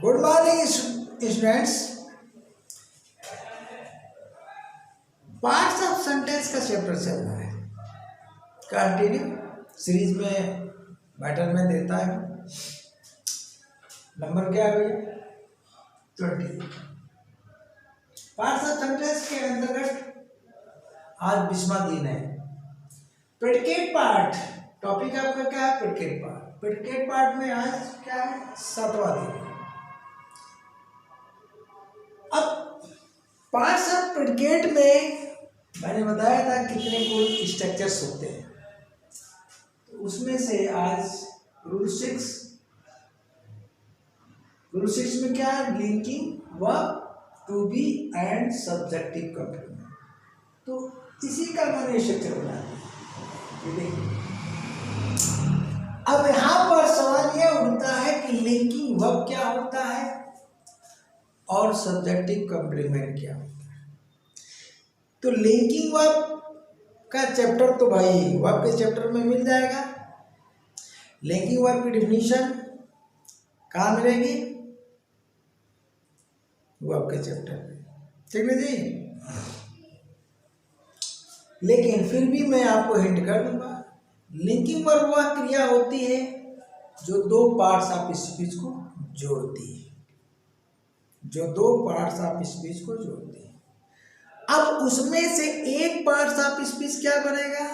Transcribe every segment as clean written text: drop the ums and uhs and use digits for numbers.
Good morning students. Parts of sentence का chapter चल रहा है, कंटिन्यू सीरीज में मैटर में देता है। नंबर क्या है भैया? 20। पार्ट्स ऑफ सेंटेंस के अंतर्गत आज 20वां दिन है। प्रेडिकेट पार्ट टॉपिक आपका क्या है? Predicate part. प्रेडिकेट पार्ट में आज क्या है? 7वां दिन है। अब पार्ट्स ऑफ प्रेडिकेट में मैंने बताया था कितने कुल स्ट्रक्चर्स होते हैं, तो उसमें से आज रूल 6 में क्या है? Linking verb, to be and subjective complement. तो इसी का मैंने स्ट्रक्चर बना दिया। अब यहां पर सवाल यह उठता है कि लिंकिंग वर्ब क्या होता है और सब्जेक्टिव कंप्लीमेंट क्या होता है। तो लिंकिंग वर्ब का चैप्टर तो भाई वर्ब के चैप्टर में मिल जाएगा। लिंकिंग वर्ब की डिफिनीशन कहाँ मिलेगी? वर्ब के चैप्टर में, ठीक है जी। लेकिन फिर भी मैं आपको हिंट कर दूंगा, लिंकिंग वर्ब वह क्रिया होती है जो दो पार्ट्स ऑफ स्पीच को जोड़ती है, जो दो पार्ट्स ऑफ स्पीच को जोड़ती है। अब उसमें से एक पार्ट ऑफ स्पीच क्या बनेगा?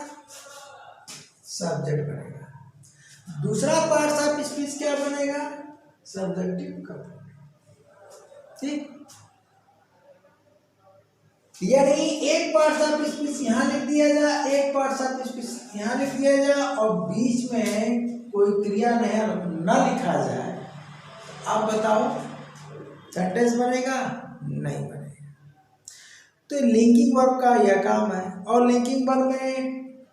सब्जेक्ट बनेगा। दूसरा पार्ट ऑफ स्पीच क्या बनेगा? Subjective complement. ठीक, यानी एक पार्ट ऑफ स्पीच यहाँ लिख दिया जाए, एक पार्ट ऑफ स्पीच यहाँ लिख दिया जाए और बीच में कोई क्रिया न लिखा जाए। आप बताओ सेंटेंस बनेगा? नहीं बनेगा। तो लिंकिंग वर्ब का यह काम है। और लिंकिंग वर्ब में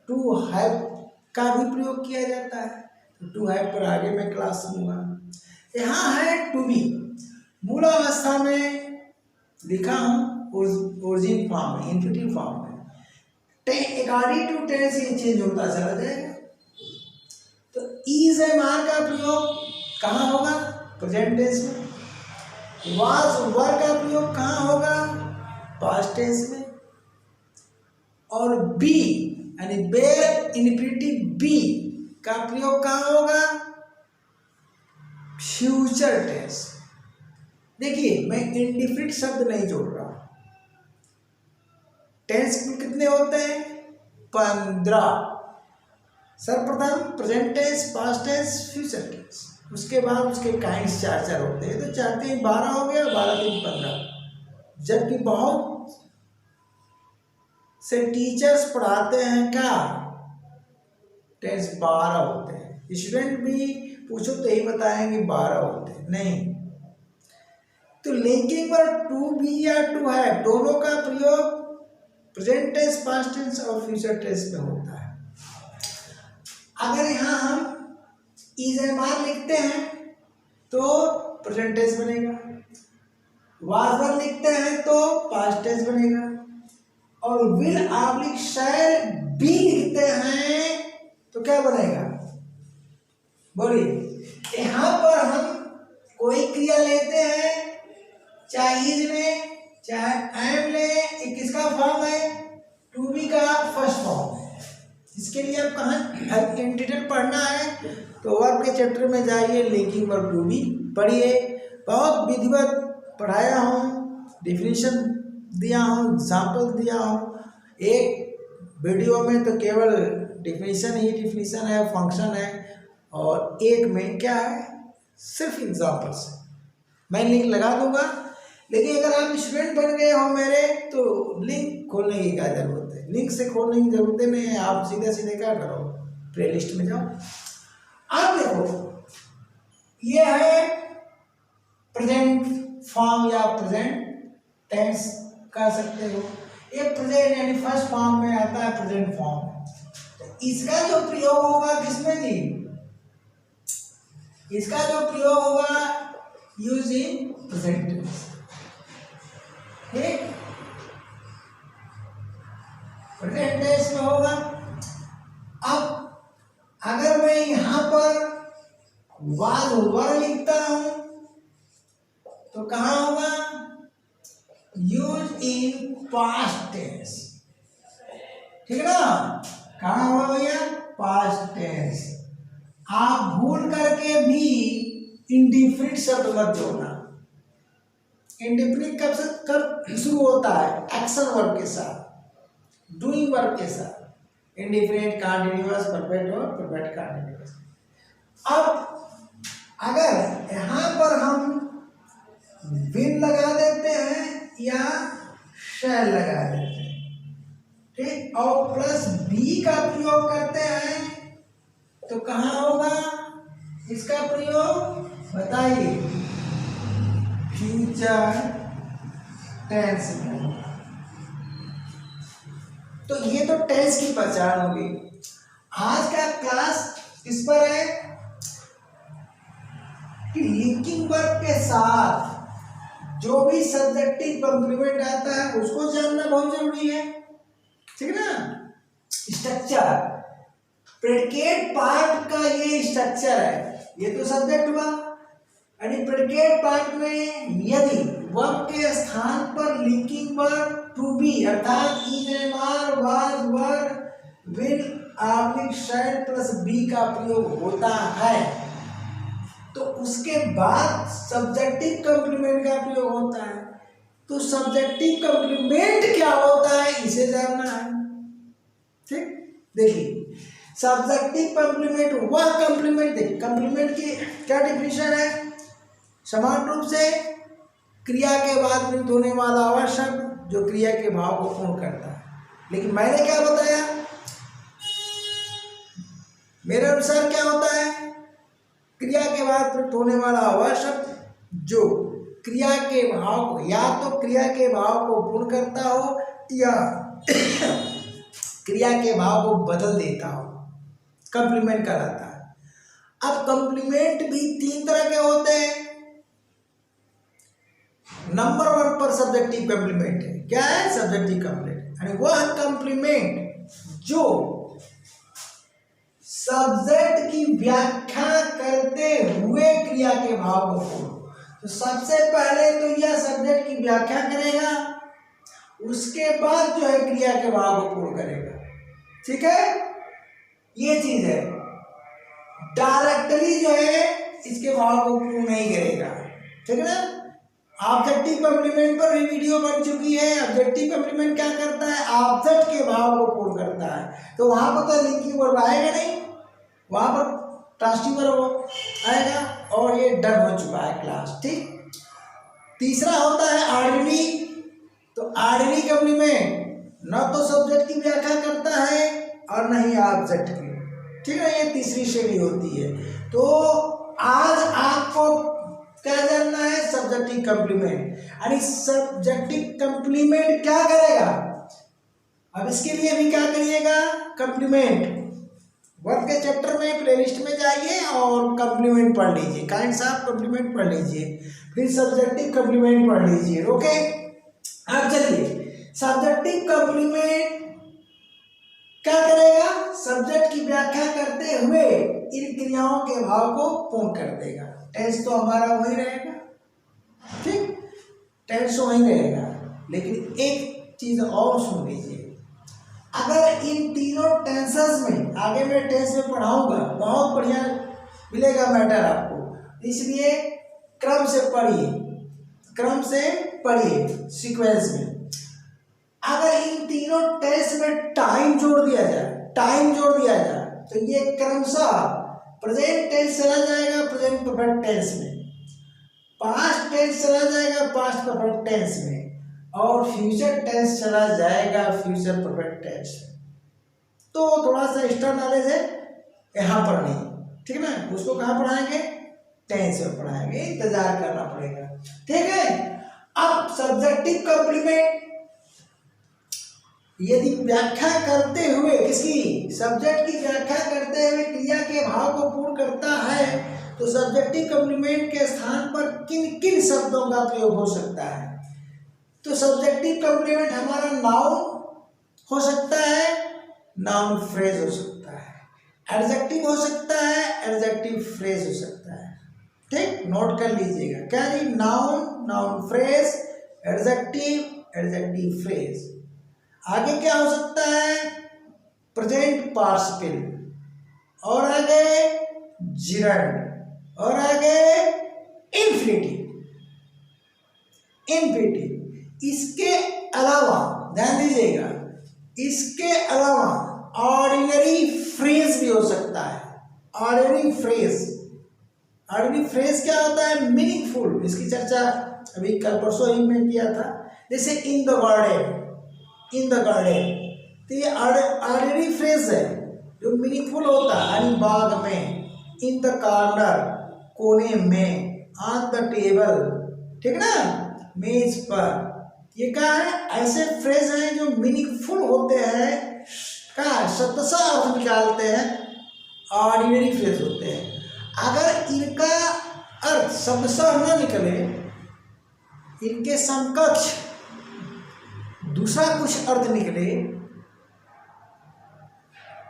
टू हैव का भी प्रयोग किया जाता है। तो टू हैव पर आगे मैं क्लास लूंगा। यहाँ है टू बी, मूल अवस्था में लिखा हूँ ओरिजिन फॉर्म में, इन्फिनिटिव फॉर्म में। अकॉर्डिंग टू टेंस ये चेंज होता चला जाएगा। तो इज एम आर का प्रयोग कहाँ होगा? प्रेजेंट टेंस में। वाज वर का प्रयोग कहाँ होगा? पास्ट टेंस में। और बी यानी बेयर इन्फिनिटिव बी का प्रयोग कहाँ होगा? Future tense. देखिए मैं इंडिफिनिट शब्द नहीं जोड़ रहा। टेंस कितने होते हैं? 15। सर्वप्रथम present tense, past tense, future tense. उसके बाद उसके काइंड्स 4 होते हैं। तो 4 3 12 हो गया, 12 3 15। जबकि बहुत से टीचर्स पढ़ाते हैं क्या? टेंस 12 होते हैं। स्टूडेंट भी पूछो तो यही बताएंगे 12 होते हैं। नहीं, तो लिंकिंग वर्ब टू बी या टू हैव दोनों का प्रयोग प्रेजेंट टेंस, पास्ट टेंस और फ्यूचर टेंस में होता है। अगर यहाँ हम इज एम आर लिखते हैं तो प्रेजेंट टेंस बनेगा। वाज वर लिखते हैं तो पास्ट टेंस बनेगा। और विल ऑब्लिक शैल बी लिखते हैं तो क्या बनेगा? बोलिए। यहाँ पर हम कोई क्रिया लेते हैं, चाहे इज ले चाहे एम ले, ये किसका फॉर्म है? टू बी का फर्स्ट फॉर्म है। इसके लिए आप कहाँ इन डिटेल पढ़ना है तो वर्ब के चैप्टर में जाइए, लिंकिंग वर्ब टू बी पढ़िए। बहुत विधिवत पढ़ाया हूँ, डिफिनीशन दिया हूँ, एग्जाम्पल दिया हूँ। एक वीडियो में तो केवल डिफिनीशन ही डिफिनीशन है, फंक्शन है, और एक में क्या है? सिर्फ एग्जाम्पल्स। मैं लिंक लगा दूंगा। लेकिन अगर आप स्टूडेंट बन गए हो मेरे तो लिंक खोलने की क्या जरूरत है? लिंक से खोलने की जरूरत नहीं है। आप सीधे सीधे क्या करो? प्लेलिस्ट में जाओ। आप देखो ये है प्रेजेंट फॉर्म या प्रेजेंट टेंस कह सकते हो। ये प्रेजेंट यानी फर्स्ट फॉर्म में आता है, प्रेजेंट फॉर्म। तो इसका जो प्रयोग होगा किसमें जी? इसका जो प्रयोग होगा यूज इन प्रेजेंट टेंस। ठीक, प्रेजेंट टेंस में होगा। अब अगर मैं यहाँ पर वाज वर लिखता हूं तो कहाँ होगा? यूज इन पास्ट टेंस, ठीक है ना? कहाँ होगा भैया? Past tense. आप भूल करके भी इंडिफिनिट शब्द मत जोड़ना। इंडिफिनिट कब शुरू होता है? एक्शन वर्ब के साथ, डूइंग वर्ब के साथ। इंडिफिनिट, कंटीन्यूअस, परफेक्ट और परफेक्ट कंटीन्यूअस। अब अगर यहाँ पर हम विल लगा देते हैं या शैल लगा देते हैं, ठीक, और प्लस बी का प्रयोग करते हैं, तो कहाँ होगा इसका प्रयोग? बताइए। फ्यूचर टेंस में। तो ये तो टेंस की पहचान होगी। आज का क्लास इस पर है कि लिंकिंग वर्ब के साथ जो भी सब्जेक्टिव कॉम्प्लीमेंट आता है उसको जानना बहुत जरूरी है, ठीक है ना? स्ट्रक्चर, प्रेडिकेट पार्ट का ये स्ट्रक्चर है। ये तो सब्जेक्ट हुआ, यानी प्रेडिकेट पार्ट में यदि वर्ब के स्थान पर लिंकिंग वर्ब टू बी अर्थात is, am, are, was, were, will, आर्मिक, शैल प्लस बी का प्रयोग होता है, तो उसके बाद सब्जेक्टिव कॉम्प्लीमेंट का प्रयोग होता है। तो सब्जेक्टिव कॉम्प्लीमेंट क्या होता है इसे जानना है, ठीक? देखिए, सब्जेक्टिव कॉम्प्लीमेंट वह कॉम्प्लीमेंट, देखिए कॉम्प्लीमेंट की क्या डिफिनेशन है? समान रूप से क्रिया के बाद प्रयुक्त होने वाला वह शब्द जो क्रिया के भाव को पूर्ण करता है। लेकिन मैंने क्या बताया? मेरे अनुसार क्या होता है? क्रिया के बाद प्रयुक्त होने वाला वह शब्द जो क्रिया के भाव को, या तो क्रिया के भाव को पूर्ण करता हो या क्रिया के भाव को बदल देता हो, कॉम्प्लीमेंट कहलाता है। अब कॉम्प्लीमेंट भी तीन तरह के होते हैं। नंबर 1 पर सब्जेक्टिव कॉम्प्लीमेंट है। क्या है? सब्जेक्टिव कॉम्प्लीमेंट, यानी वह कॉम्प्लीमेंट जो सब्जेक्ट की व्याख्या करते हुए क्रिया के भाव को पूर्ण। तो सबसे पहले तो यह सब्जेक्ट की व्याख्या करेगा, उसके बाद जो है क्रिया के भाव को पूर्ण करेगा, ठीक है? ये चीज है। डायरेक्टली जो है इसके भाव को पूर्ण नहीं करेगा, ठीक है ना? ऑब्जेक्टिव कॉम्प्लीमेंट पर भी वीडियो बन चुकी है। ऑब्जेक्टिव कॉम्प्लीमेंट क्या करता है? ऑब्जेक्ट के भाव को पूर्ण करता है। तो वहां पर तो लिंकिंग वर्ब आएगा नहीं, वहां पर ट्रांसिटिव वर्ब आएगा, और ये डन हो चुका है क्लास, ठीक? तीसरा होता है ऑर्डिनरी। तो ऑर्डिनरी कॉम्प्लीमेंट न तो सब्जेक्ट की व्याख्या करता है और न ही ऑब्जेक्ट की, ठीक है? ये तीसरी श्रेणी होती है। तो आज आपको क्या जानना है? सब्जेक्टिव कॉम्प्लीमेंट, यानी सब्जेक्टिव कॉम्प्लीमेंट क्या करेगा? अब इसके लिए भी क्या करिएगा? कॉम्प्लीमेंट वर्ब के चैप्टर में प्लेलिस्ट में जाइए और कॉम्प्लीमेंट पढ़ लीजिए, काइंड्स ऑफ कॉम्प्लीमेंट पढ़ लीजिए, फिर सब्जेक्टिव कॉम्प्लीमेंट पढ़ लीजिए, ओके? अब चलिए, सब्जेक्टिव कॉम्प्लीमेंट क्या करेगा? सब्जेक्ट की व्याख्या करते हुए इन क्रियाओं के भाव को पूर्ण कर देगा। टेंस तो हमारा वही रहेगा, ठीक? टेंस तो वही रहेगा, लेकिन एक चीज और सुन लीजिए। अगर इन तीनों टेंसेस में, आगे मैं टेंस में पढ़ाऊंगा, बहुत बढ़िया मिलेगा मैटर आपको, इसलिए क्रम से पढ़िए, क्रम से पढ़िए, सीक्वेंस में। अगर इन तीनों टेंस में टाइम जोड़ दिया जाए, तो ये क्रमशः प्रेजेंट टेंस चला जाएगा प्रेजेंट परफेक्ट टेंस में, पास्ट टेंस चला जाएगा पास्ट परफेक्ट टेंस में, और फ्यूचर टेंस चला जाएगा फ्यूचर परफेक्ट टेंस में। तो थोड़ा सा एक्स्ट्रा नॉलेज है, यहाँ पर नहीं, ठीक है ना? उसको कहाँ पढ़ाएंगे? टेंस में पढ़ाएंगे, इंतजार करना पड़ेगा, ठीक है? अब सब्जेक्टिव कॉम्प्लीमेंट यदि व्याख्या करते हुए, किसकी? सब्जेक्ट की व्याख्या करते हुए क्रिया के भाव को पूर्ण करता है, तो सब्जेक्टिव कॉम्प्लीमेंट के स्थान पर किन किन शब्दों का प्रयोग हो सकता है? तो सब्जेक्टिव कॉम्प्लीमेंट हमारा नाउन हो सकता है, नाउन फ्रेज हो सकता है, एडजेक्टिव हो सकता है, एडजेक्टिव फ्रेज हो सकता है, ठीक, नोट कर लीजिएगा। क्या जी, noun, noun phrase, adjective, adjective phrase. आगे क्या हो सकता है, प्रेजेंट पार्टिसिपल, और आगे जिरंड, और आगे इन्फिनिटिव, इन्फिनिटिव। इसके अलावा ध्यान दीजिएगा, इसके अलावा ऑर्डिनरी फ्रेज भी हो सकता है। ऑर्डिनरी फ्रेज, ऑर्डिनरी फ्रेज क्या होता है, मीनिंगफुल। इसकी चर्चा अभी कल परसों ही में किया था। जैसे इन the garden, in the garden, तो ये ऑर्डिनरी फ्रेज है जो मीनिंगफुल होता है। यानी बाग में, इन द कॉर्नर, कोने में, ऑन द टेबल, ठीक ना, मेज पर। ये क्या है, ऐसे फ्रेज हैं जो मीनिंगफुल होते हैं, क्या शब्दशः अर्थ निकालते हैं, ऑर्डिनरी फ्रेज होते हैं। अगर इनका अर्थ शब्दशः न निकले, इनके समकक्ष दूसरा कुछ अर्थ निकले,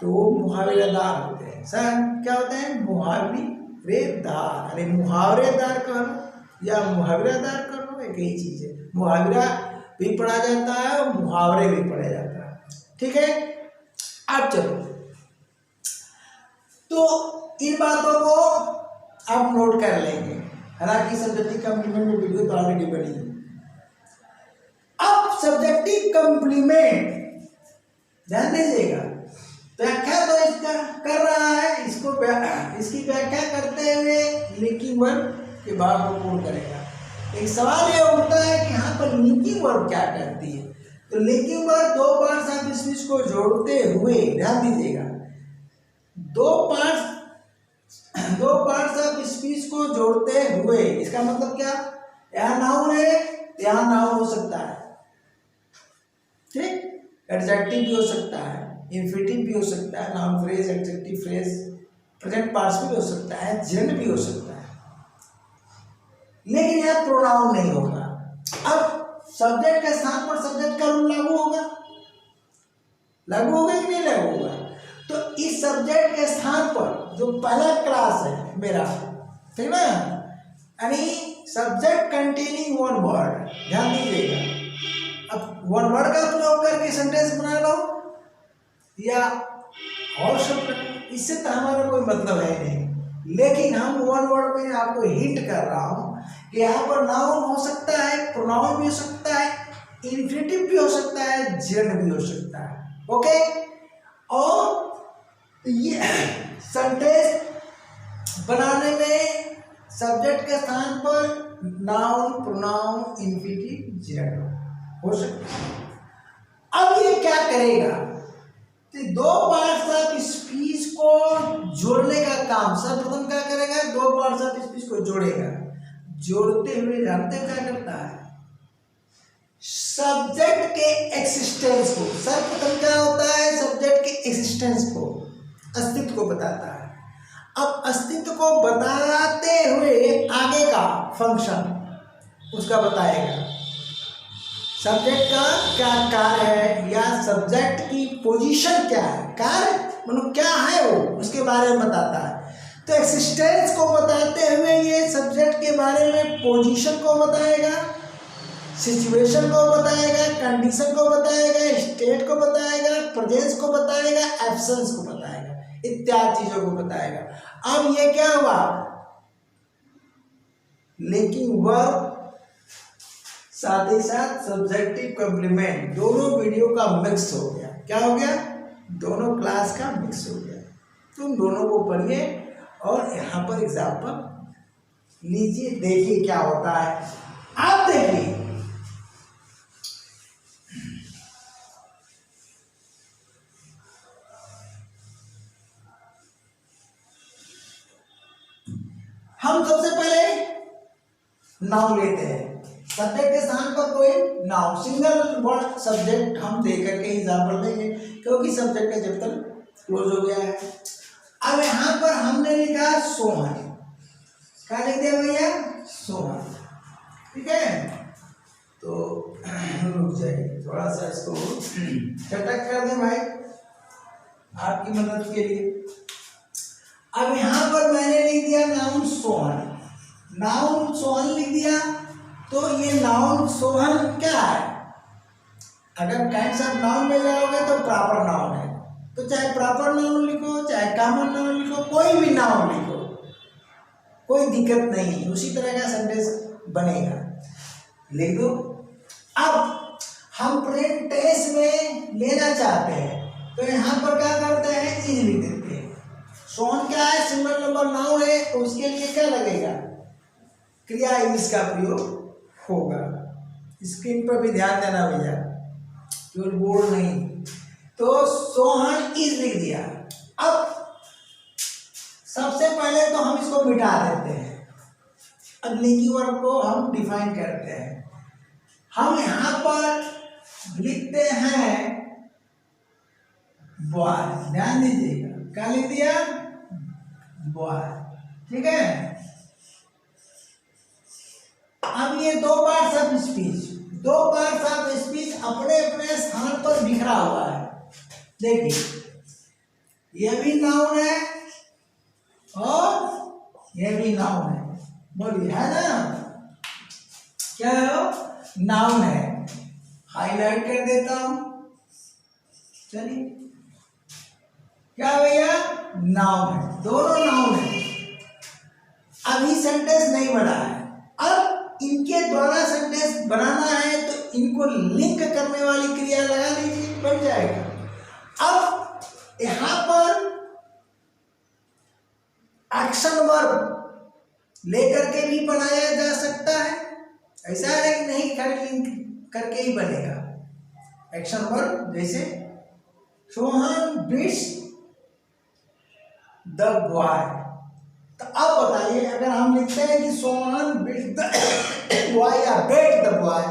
तो मुहावरेदार होते हैं। सर क्या होते हैं, मुहावरेदार। अरे मुहावरेदार कह लो या मुहावरेदार कर लो, एक ही चीज है। मुहावरा भी पढ़ा जाता है और मुहावरे भी पढ़ा जाता है, ठीक है। अब चलो, तो इन बातों को आप नोट कर लेंगे। हालांकि सब्जेक्टिव कॉम्प्लीमेंट में वीडियो तो ऑलरेडी बनी है। अब सब्जेक्टिव कॉम्प्लीमेंट ध्यान दीजिएगा, व्याख्या तो इसका कर रहा है, इसको इसकी व्याख्या करते हुए लिंकिंग वर्ब के बाद वो पूर्ण करेगा। एक सवाल ये उठता है कि यहाँ पर लिंकिंग वर्ब क्या करती है। तो लिंकिंग वर्ब दो पार्ट्स ऑफ स्पीच को जोड़ते हुए, ध्यान दीजिएगा, दो पार्ट्स ऑफ स्पीच को जोड़ते हुए, इसका मतलब क्या, यहाँ नाउन है, यहाँ नाउन हो सकता है, ठीक, एडजेक्टिव भी हो सकता है, इन्फिनिटिव भी हो सकता है, noun phrase, adjective phrase, present participle भी हो सकता है, जेंडर भी हो सकता है, लेकिन यह प्रोनाउन नहीं होगा। अब सब्जेक्ट के स्थान पर सब्जेक्ट का रूल लागू होगा, लागू होगा कि नहीं लागू होगा। तो इस सब्जेक्ट के स्थान पर जो पहला क्लास है मेरा, ठीक ना, यानी सब्जेक्ट कंटेनिंग वन वर्ड, ध्यान दीजिएगा। अब वन वर्ड का प्रयोग करके सेंटेंस बना लो या और शब्द, इससे तो हमारा कोई मतलब है नहीं, लेकिन हम वन वर्ड में आपको हिंट कर रहा हूं कि यहाँ पर नाउन हो सकता है, प्रोनाउन भी हो सकता है, इन्फिनिटिव भी हो सकता है, जेंडर भी हो सकता है, ओके। और ये सेंटेंस बनाने में सब्जेक्ट के स्थान पर नाउन, प्रोनाउन, इन्फिनिटिव, जेंडर हो सकता है। अब ये क्या करेगा, तो दो पार्ट्स ऑफ स्पीच को जोड़ने का काम सर्वप्रथम क्या करेगा, दो पार्ट्स ऑफ स्पीच को जोड़ेगा। जोड़ते हुए जानते क्या करता है, सब्जेक्ट के एक्सिस्टेंस को, सर्वप्रथम क्या होता है, सब्जेक्ट के एक्सिस्टेंस को, अस्तित्व को बताता है। अब अस्तित्व को बताते हुए आगे का फंक्शन उसका बताएगा, सब्जेक्ट का क्या कार्य है या सब्जेक्ट की पोजीशन क्या है, कार्य मतलब क्या है वो, उसके बारे में बताता है। तो एक्सिस्टेंस को बताते हुए ये सब्जेक्ट के बारे में पोजीशन को बताएगा, सिचुएशन को बताएगा, कंडीशन को बताएगा, स्टेट को बताएगा, प्रेजेंस को बताएगा, एब्सेंस को बताएगा, इत्यादि चीजों को बताएगा। अब ये क्या हुआ, लिंकिंग वर्ब साथ ही साथ सब्जेक्टिव कॉम्प्लीमेंट, दोनों वीडियो का मिक्स हो गया। क्या हो गया, दोनों क्लास का मिक्स हो गया। तुम दोनों को पढ़िए और यहाँ पर एग्जाम्पल लीजिए, देखिए क्या होता है। आप देखिए, हम सबसे पहले नाउन लेते हैं, सब्जेक्ट के स्थान पर कोई नाउन, सिंगल वर्ड सब्जेक्ट हम देकर के एग्जाम्पल देंगे, क्योंकि सब्जेक्ट का चैप्टर क्लोज हो गया है। अब यहाँ पर हमने लिखा सोहन, क्या लिख दिया भैया, सोहन, ठीक है। तो रुक जाइए, थोड़ा सा इसको चटक कर दें भाई आपकी मदद के लिए। अब यहाँ पर मैंने लिख दिया नाउन सोहन, नाउन सोहन लिख दिया तो ये नाउन सोहन क्या है? अगर काइंड्स ऑफ नाउन में जाओगे तो प्रॉपर नाउन है, तो चाहे प्रॉपर नाउन लिखो चाहे कॉमन नाउन लिखो, कोई भी नाउन लिखो, कोई दिक्कत नहीं, उसी तरह का सेंटेंस बनेगा। लिख दो। अब हम प्रेजेंट टेंस में लेना चाहते हैं तो यहाँ पर क्या करते हैं, इज लिख देते हैं। सोहन क्या है, सिंगल नंबर नाउन है, तो उसके लिए क्या लगेगा, क्रिया इज का प्रयोग होगा। स्क्रीन पर भी ध्यान देना भैया, केवल बोर्ड नहीं। तो सोहन इज लिख दिया। अब सबसे पहले तो हम इसको मिटा देते हैं, अब लिंकिंग वर्ब को हम डिफाइन करते हैं। हम यहां पर लिखते हैं बॉय, ध्यान दीजिएगा, क्या लिख दिया, बॉय, ठीक है। अब ये दो पार्ट्स ऑफ स्पीच, दो पार्ट्स ऑफ स्पीच अपने अपने स्थान पर बिखरा हुआ है। देखिए ये भी नाउन है और ये भी नाउन है, बोलिए है ना, क्या है, नाउन है। हाईलाइट कर देता हूं, चलिए क्या भैया, नाउन है, दोनों नाउन है। अभी सेंटेंस नहीं बना है, अब इनके द्वारा सेंटेंस बनाना है तो इनको लिंक करने वाली क्रिया लगा लीजिए, बन जाएगा। अब यहां पर एक्शन वर्ब लेकर के भी बनाया जा सकता है, ऐसा है कि नहीं कर लिंक करके ही बनेगा। एक्शन वर्ब जैसे सोहन बीट्स द बॉय, तो अब बताइए अगर हम लिखते हैं कि सोहन बीट्स द बॉय या बेट द बॉय,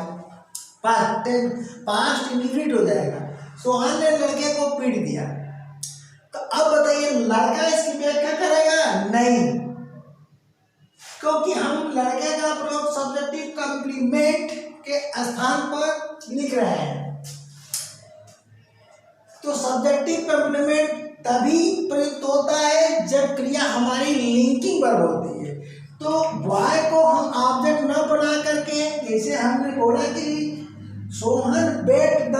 पास्ट इंडिफिनिट हो जाएगा। सोहन ने लड़के को पीट दिया, तो अब बताइए लड़का इसकी व्याख्या करेगा, नहीं, क्योंकि हम लड़के का प्रयोग सब्जेक्टिव कॉम्प्लीमेंट के स्थान पर लिख रहे हैं। तो सब्जेक्टिव कॉम्प्लीमेंट तभी प्रयुक्त होता है जब क्रिया हमारी लिंकिंग वर्ब होती है। तो बॉय को हम ऑब्जेक्ट न बना करके, जैसे हमने बोला कि सोहन बेट द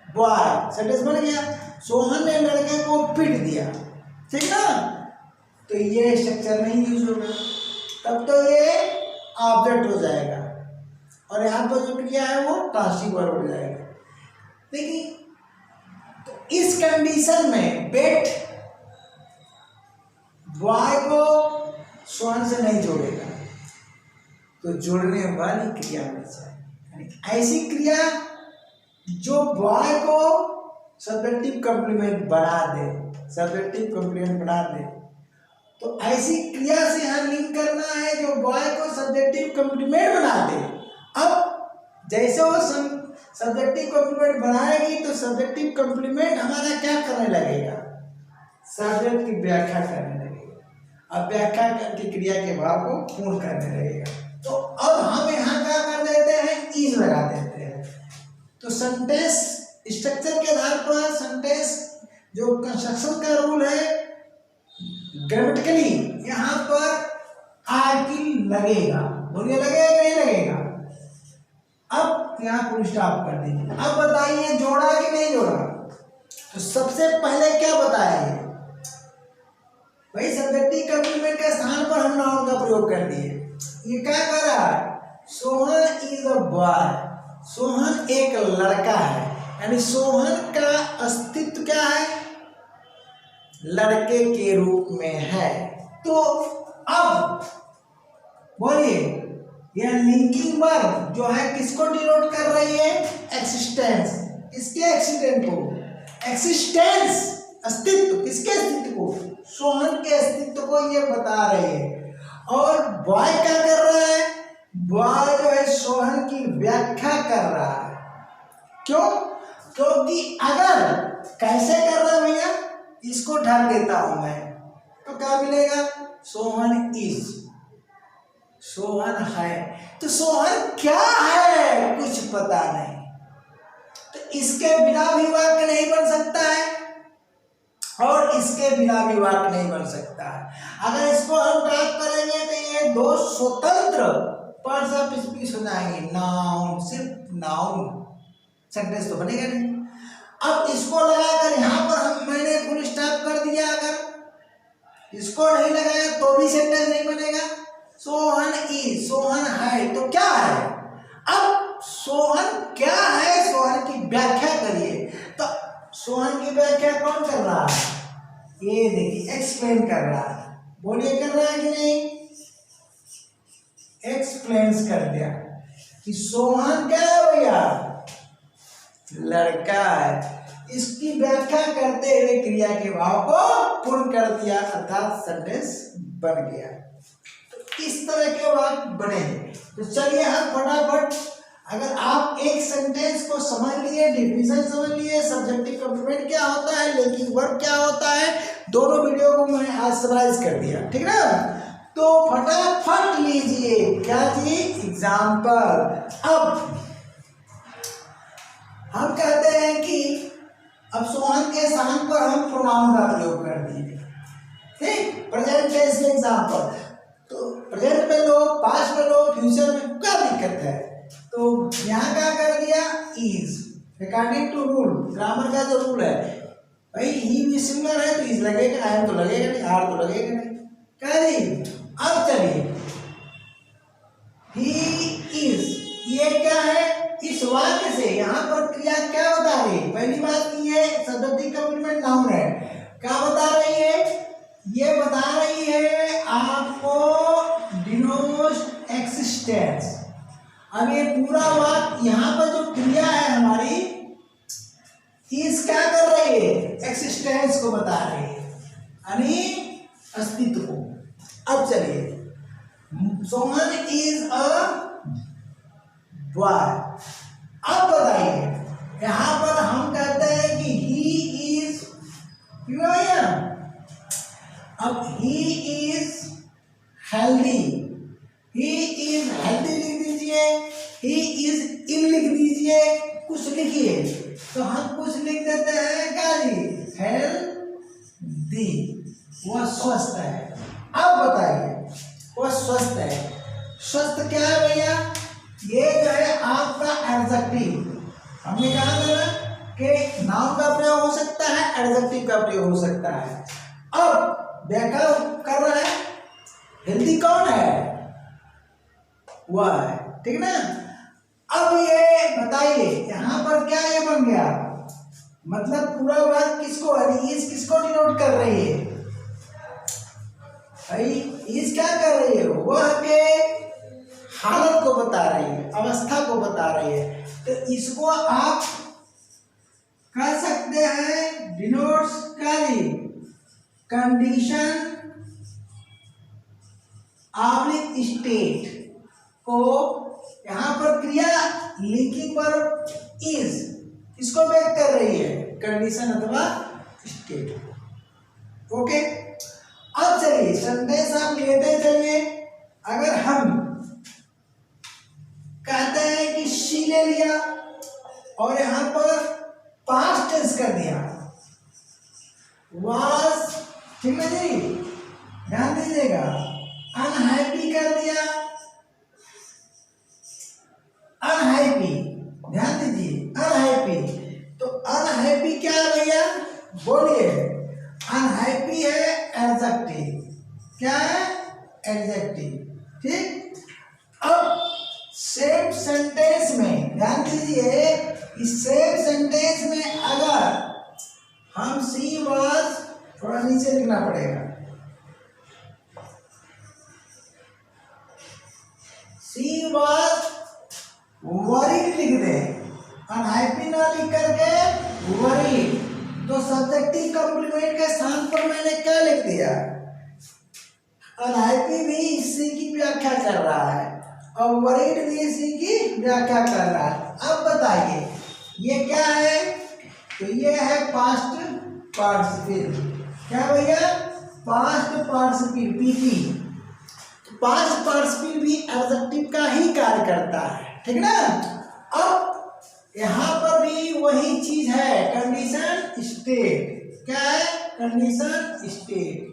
बॉय, सेंटेंस बन गया, सोहन ने लड़के को पीट दिया, ठीक ना, तो ये स्ट्रक्चर नहीं यूज होगा, तब तो ये ऑब्जेक्ट हो जाएगा और यहाँ पर जो क्रिया है वो ट्रांसिटिव वर्ब हो जाएगा। देखिए तो इस कंडीशन में बेट बॉय को सोहन से नहीं जोड़ेगा, तो जोड़ने वाली क्रिया बन जाए, ऐसी क्रिया जो बॉय को सब्जेक्टिव कॉम्प्लीमेंट बना दे, सब्जेक्टिव कॉम्प्लीमेंट बना दे, तो ऐसी क्रिया से हमें लिंक करना है जो बॉय को सब्जेक्टिव कॉम्प्लीमेंट बना दे। अब जैसे वो सब्जेक्टिव कॉम्प्लीमेंट बनाएगी तो सब्जेक्टिव कॉम्प्लीमेंट हमारा क्या करने लगेगा, सब्जेक्ट की व्याख्या करने लगेगा, अब व्याख्या करके क्रिया के भाव को पूर्ण करने लगेगा। तो अब हम यहाँ क्या कर देते हैं, इज लगा देते हैं। तो सेंटेंस स्ट्रक्चर के आधार पर सेंटेंस जो कंस्ट्रक्शन का रूल है, ग्रामेटिकली यहाँ पर आर्टिकल लगेगा, बोलिए लगेगा नहीं लगेगा। अब यहाँ फुल स्टॉप कर दीजिए। अब बताइए जोड़ा कि नहीं जोड़ा, तो सबसे पहले क्या बताया है भाई, सब्जेक्टिव कॉम्प्लीमेंट के स्थान पर हम नाउन का प्रयोग कर दिए। ये क्या कर रहा है, Sohan is a boy, Sohan एक लड़का है, यानी सोहन का अस्तित्व क्या है, लड़के के रूप में है। तो अब बोलिए यह लिंकिंग वर्ब जो है किसको डिनोट कर रही है, एक्सिस्टेंस, किसके एक्सिस्टेंस को, एक्सिस्टेंस अस्तित्व, किसके अस्तित्व को, सोहन के अस्तित्व को ये बता रही है। और बॉय क्या कर रहा है, बॉय जो है सोहन की व्याख्या कर रहा है। क्यों, क्योंकि अगर कैसे कर रहा है भैया, इसको ढक देता हूं मैं, तो क्या मिलेगा, सोहन इज, सोहन है, तो सोहन क्या है कुछ पता नहीं, तो इसके बिना भी वाक्य नहीं बन सकता है और इसके बिना भी वाक्य नहीं बन सकता है। अगर इसको हम ड्रॉप करेंगे तो ये ये दो स्वतंत्र पार्ट्स ऑफ स्पीच हो जाएंगे। नाउन, सिर्फ नाउन, सेंटेंस तो बनेगा नहीं। अब इसको लगाकर यहाँ पर मैंने फुल स्टॉप कर दिया, अगर इसको नहीं लगाया तो भी सेंटेंस नहीं बनेगा। सोहन इज, सोहन है, तो क्या है? अब सोहन क्या है, सोहन की व्याख्या करिए। तो सोहन की व्याख्या कौन कर रहा है? ये देखिए, एक्सप्लेन कर रहा है। बोलिए, कर रहा है कि नहीं? एक्सप्लेन्स कर दिया कि सोहन क्या है भैया? लड़का है। इसकी व्याख्या करते हुए क्रिया के भाव को पूर्ण कर दिया, अर्थात सेंटेंस बन गया। तो इस तरह के वाक्य बनेंगे। तो चलिए हम फटाफट, अगर आप एक सेंटेंस को समझ लिए, डिफिनेशन समझ लिए, सब्जेक्टिव कॉम्प्लीमेंट क्या होता है, लिंकिंग वर्ब क्या होता है, दोनों वीडियो को मैं आज समराइज कर दिया, ठीक ना? तो फटाफट लीजिए, क्या जी? एग्जाम्पल। अब हम कहते हैं कि अब सोहन के स्थान पर हम प्रोनाउन का प्रयोग कर दिए, ठीक? प्रेजेंट टेंस में एग्जाम्पल, तो प्रेजेंट में लो, पास्ट में लो, फ्यूचर में, क्या दिक्कत है? तो यहाँ क्या कर दिया? Is, according to rule, grammar का जो रूल है भाई, ही भी सिंगुलर है तो इज लगेगा, आई एम तो लगेगा नहीं, आर तो लगेगा नहीं, क्या जी? अब चलिए, ही इज, ये क्या है? इस वाक्य से यहाँ पर क्रिया क्या बता रही है? पहली बात ये सब्जेक्टिव कॉम्प्लीमेंट नाउन है, क्या बता रही है? ये बता रही है आपको डिनोट एक्सिस्टेंस। अब ये पूरा वाक्य, यहाँ पर जो क्रिया है हमारी, इस क्या कर रही है? एक्सिस्टेंस को बता रही है, यानी अस्तित्व को। अब चलिए, सोहन इज अ बॉय। अब बताइए, यहाँ पर हम कहते हैं कि ही इज, अब he is healthy, he is healthy लिख दीजिए, ही इज इल लिख दीजिए, कुछ लिखिए। तो हम कुछ लिख देते हैं, क्या जी? हेल्दी, वह स्वस्थ है। अब बताइए, वह स्वस्थ है, स्वस्थ क्या है भैया? ये जो है आपका एडजेक्टिव, हमने कहा था ना कि नाउन का प्रयोग हो सकता है, एडजेक्टिव का प्रयोग हो सकता है। अब व्याख्या कर रहा है, हेल्दी कौन है? वह है, ठीक ना? अब ये बताइए, यहाँ पर क्या ये बन गया? मतलब पूरा बात किसको, इस किसको डिनोट कर रही है भाई? इस क्या कर रही है? वह के हालत को बता रही है, अवस्था को बता रही है। तो इसको आप कह सकते हैं डिनोट्स कंडीशन ऑब्लिक स्टेट को। यहाँ पर क्रिया लिंकिंग पर इज, इसको व्यक्त कर रही है, कंडीशन अथवा स्टेट। ओके, अब चलिए सेंटेंस आप लेते चलिए। अगर हम कहते हैं कि शी ले लिया और यहाँ पर पास्ट टेंस कर दिया, वाज, ठीक है जी, ध्यान दीजिएगा। अनहैप्पी कर दिया, अनहैप्पी, ध्यान दीजिए, अनहैप्पी। तो अनहैप्पी क्या है भैया? बोलिए, अनहैप्पी है एडजेक्टिव, क्या है? एडजेक्टिव, ठीक। अब सेम सेंटेंस में ध्यान दीजिए, इस सेम सेंटेंस में अगर हम सी वाज, थोड़ा नीचे लिखना पड़ेगा, सी वाज वरीड लिख दे, अनहैप्पी ना लिख करके वरीड, तो सब्जेक्टिव कॉम्प्लीमेंट के स्थान पर मैंने क्या लिख दिया? अनहैप्पी भी इसी की व्याख्या कर रहा है और वरीड भी इसी की व्याख्या कर रहा है। अब बताइए ये क्या है? तो ये है पास्ट पार्टिसिपल, क्या भैया? Past participle, PP. तो पास्ट पार्टिसिपल भी एडजेक्टिव का ही कार्य करता है, ठीक ना? अब यहाँ पर भी वही चीज है, कंडीशन स्टेट, क्या है? कंडीशन स्टेट,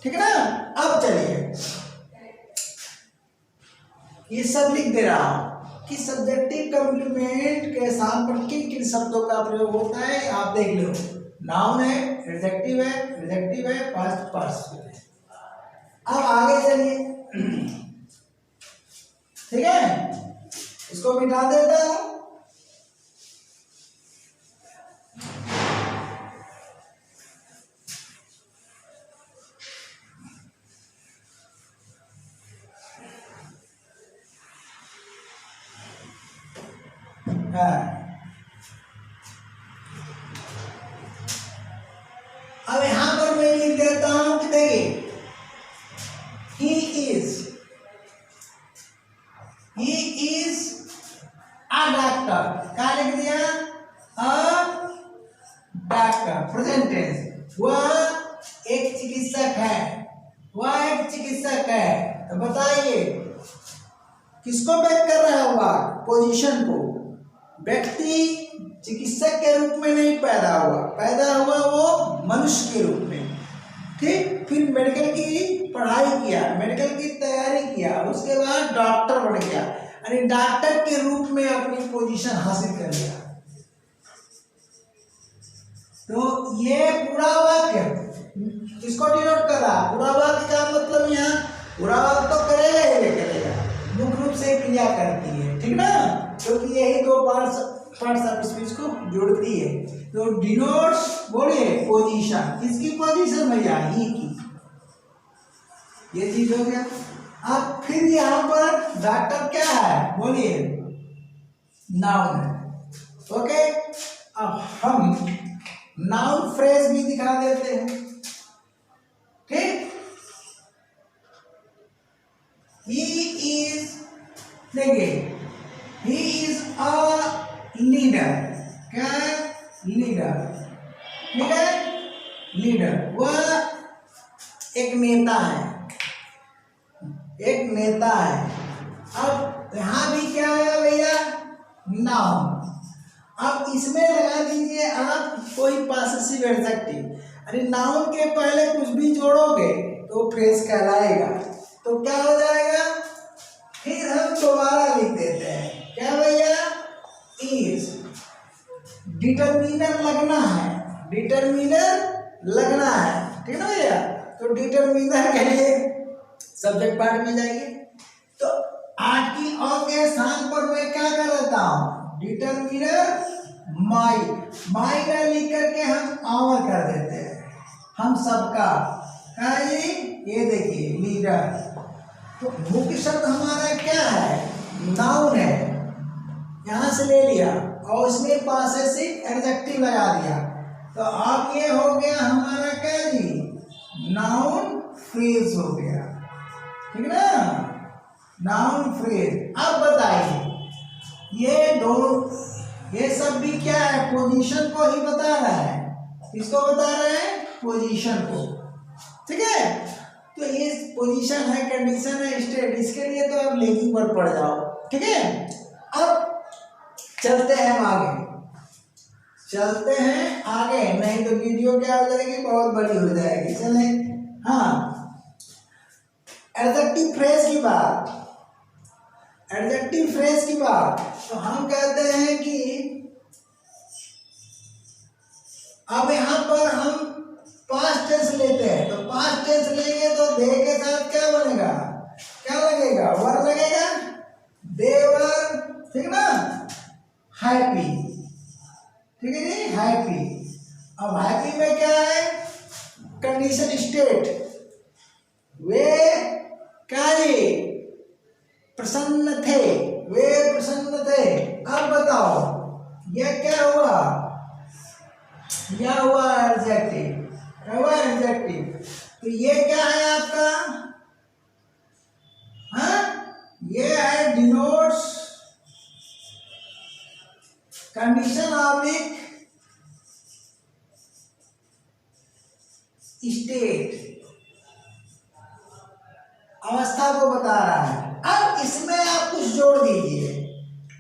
ठीक है ना। अब चलिए ये सब लिख दे रहा हूं कि सब्जेक्टिव कॉम्प्लीमेंट के स्थान पर किन किन शब्दों का प्रयोग होता है, आप देख लो। नाउन है, एडजेक्टिव है, पास्ट पार्टिसिपल है। अब आगे चलिए, ठीक है, इसको मिटा देता हूं। अब यहां पर मैं लिख देता हूं कि देखिए he is a doctor, क्या लिख दिया, a डॉक्टर, प्रेजेंट टेंस, वह एक चिकित्सक है, तो बताइए किसको व्यक्त कर रहा हुआ, पोजीशन को। व्यक्ति चिकित्सक के रूप में नहीं पैदा हुआ वो मनुष्य के रूप में, ठीक। फिर मेडिकल की पढ़ाई किया, मेडिकल की तैयारी किया, उसके बाद डॉक्टर बन गया, यानी डॉक्टर के रूप में अपनी पोजीशन हासिल कर लिया। तो ये पूरा वाक्य किसको डिनोट कर रहा, पूरा वाक्य का मतलब यहाँ पूरा वाक्य तो करेगा ही करेगा, मुख्य रूप से क्रिया करती है, ठीक ना, क्योंकि यही दो पार्ट्स ऑफ स्पीच को जोड़ती है। तो डिनोट्स बोलिए पोजीशन, किसकी पोजीशन भैया, ही की, ये चीज हो गया। अब फिर यहाँ पर डॉक्टर क्या है, बोलिए नाउन है, ओके। अब हम नाउन फ्रेज भी दिखा देते हैं, ठीक। ही इज, देखिए ही इज अ लीडर, क्या, लीडर, ठीक है, लीडर, वह एक नेता है, अब यहां भी क्या है भैया, नाउन। अब इसमें लगा दीजिए आप कोई पॉसेसिव एडजेक्टिव, अरे नाउन के पहले कुछ भी जोड़ोगे तो फ्रेज कहलाएगा, तो क्या हो जाएगा, फिर हम दोबारा लिख देते हैं, क्या भैया, इज, डिटरमिनर लगना है, ठीक है भैया। तो डिटरमिनर के लिए सब्जेक्ट पार्ट में जाएंगे, तो आज की और के स्थान पर मैं क्या कर देता हूं, डिटरमिनर माई का लिख करके हम आवर कर देते हैं, हम सबका, ये देखिए लीडर। तो मुख्य शब्द हमारा क्या है, नाउन है, यहां से ले लिया और इसमें पॉसेसिव एडजेक्टिव लगा दिया, तो अब ये हो गया हमारा क्या जी, नाउन फ्रेज हो गया, ठीक है ना, नाउन फ्रेज। अब बताइए ये सब भी क्या है, पोजीशन को ही बता रहा है, किसको बता रहा है, पोजीशन को, ठीक है। तो ये पोजीशन है, कंडीशन है, स्टेट, इसके लिए तो आप लेकिन पर पड़ जाओ, ठीक है। अब चलते हैं आगे, नहीं तो वीडियो क्या हो जाएगी, बहुत बड़ी हो जाएगी। चले, हाँ, एडजेक्टिव फ्रेज की बात, तो हम कहते हैं कि अब यहाँ पर हम पास्ट टेंस लेते हैं, तो पास्ट टेंस लेंगे तो दे के साथ क्या बनेगा, क्या लगेगा, वर लगेगा, देवर, ठीक ना, हैप्पी, ठीक है जी, हैप्पी। अब हैप्पी में क्या है, कंडीशन स्टेट, वे क्या प्रसन्न थे, अब बताओ ये क्या हुआ, यह हुआ एडजेक्टिव, तो ये क्या है आपका, हाँ, ये है डिनोट्स कंडीशन ऑब्लिक स्टेट, अवस्था को बता रहा है। अब इसमें आप कुछ जोड़ दीजिए,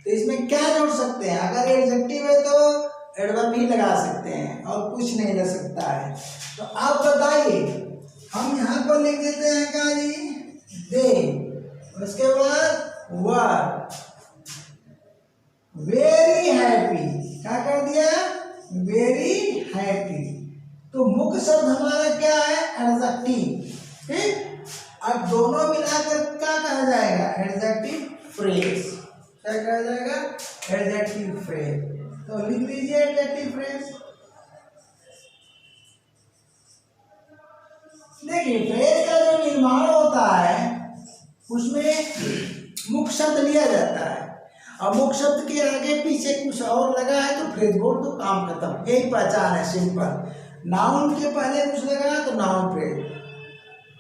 तो इसमें क्या जोड़ सकते हैं, अगर एडजेक्टिव है तो एडवर्ब भी लगा सकते हैं और कुछ नहीं लग सकता है। तो आप बताइए हम यहाँ पर लिख देते हैं क्या जी, दे, उसके बाद वर वेरी हैप्पी, क्या कर दिया, वेरी हैप्पी। तो मुख्य शब्द हमारा क्या है, एडजेक्टिव, ठीक। अब दोनों मिलाकर क्या कहा जाएगा, एडजेक्टिव फ्रेज, क्या कहा जाएगा, एडजेक्टिव फ्रेज। तो लिख लीजिए एडजेक्टिव फ्रेज। देखिए फ्रेज का जो निर्माण होता है उसमें मुख्य शब्द लिया जाता है, और मुख्य शब्द के आगे पीछे कुछ और लगा है तो फ्रेज बोल दो, काम खत्म। यही पहचान है, सिंपल। नाउन के पहले कुछ लगा तो नाउन फ्रेज,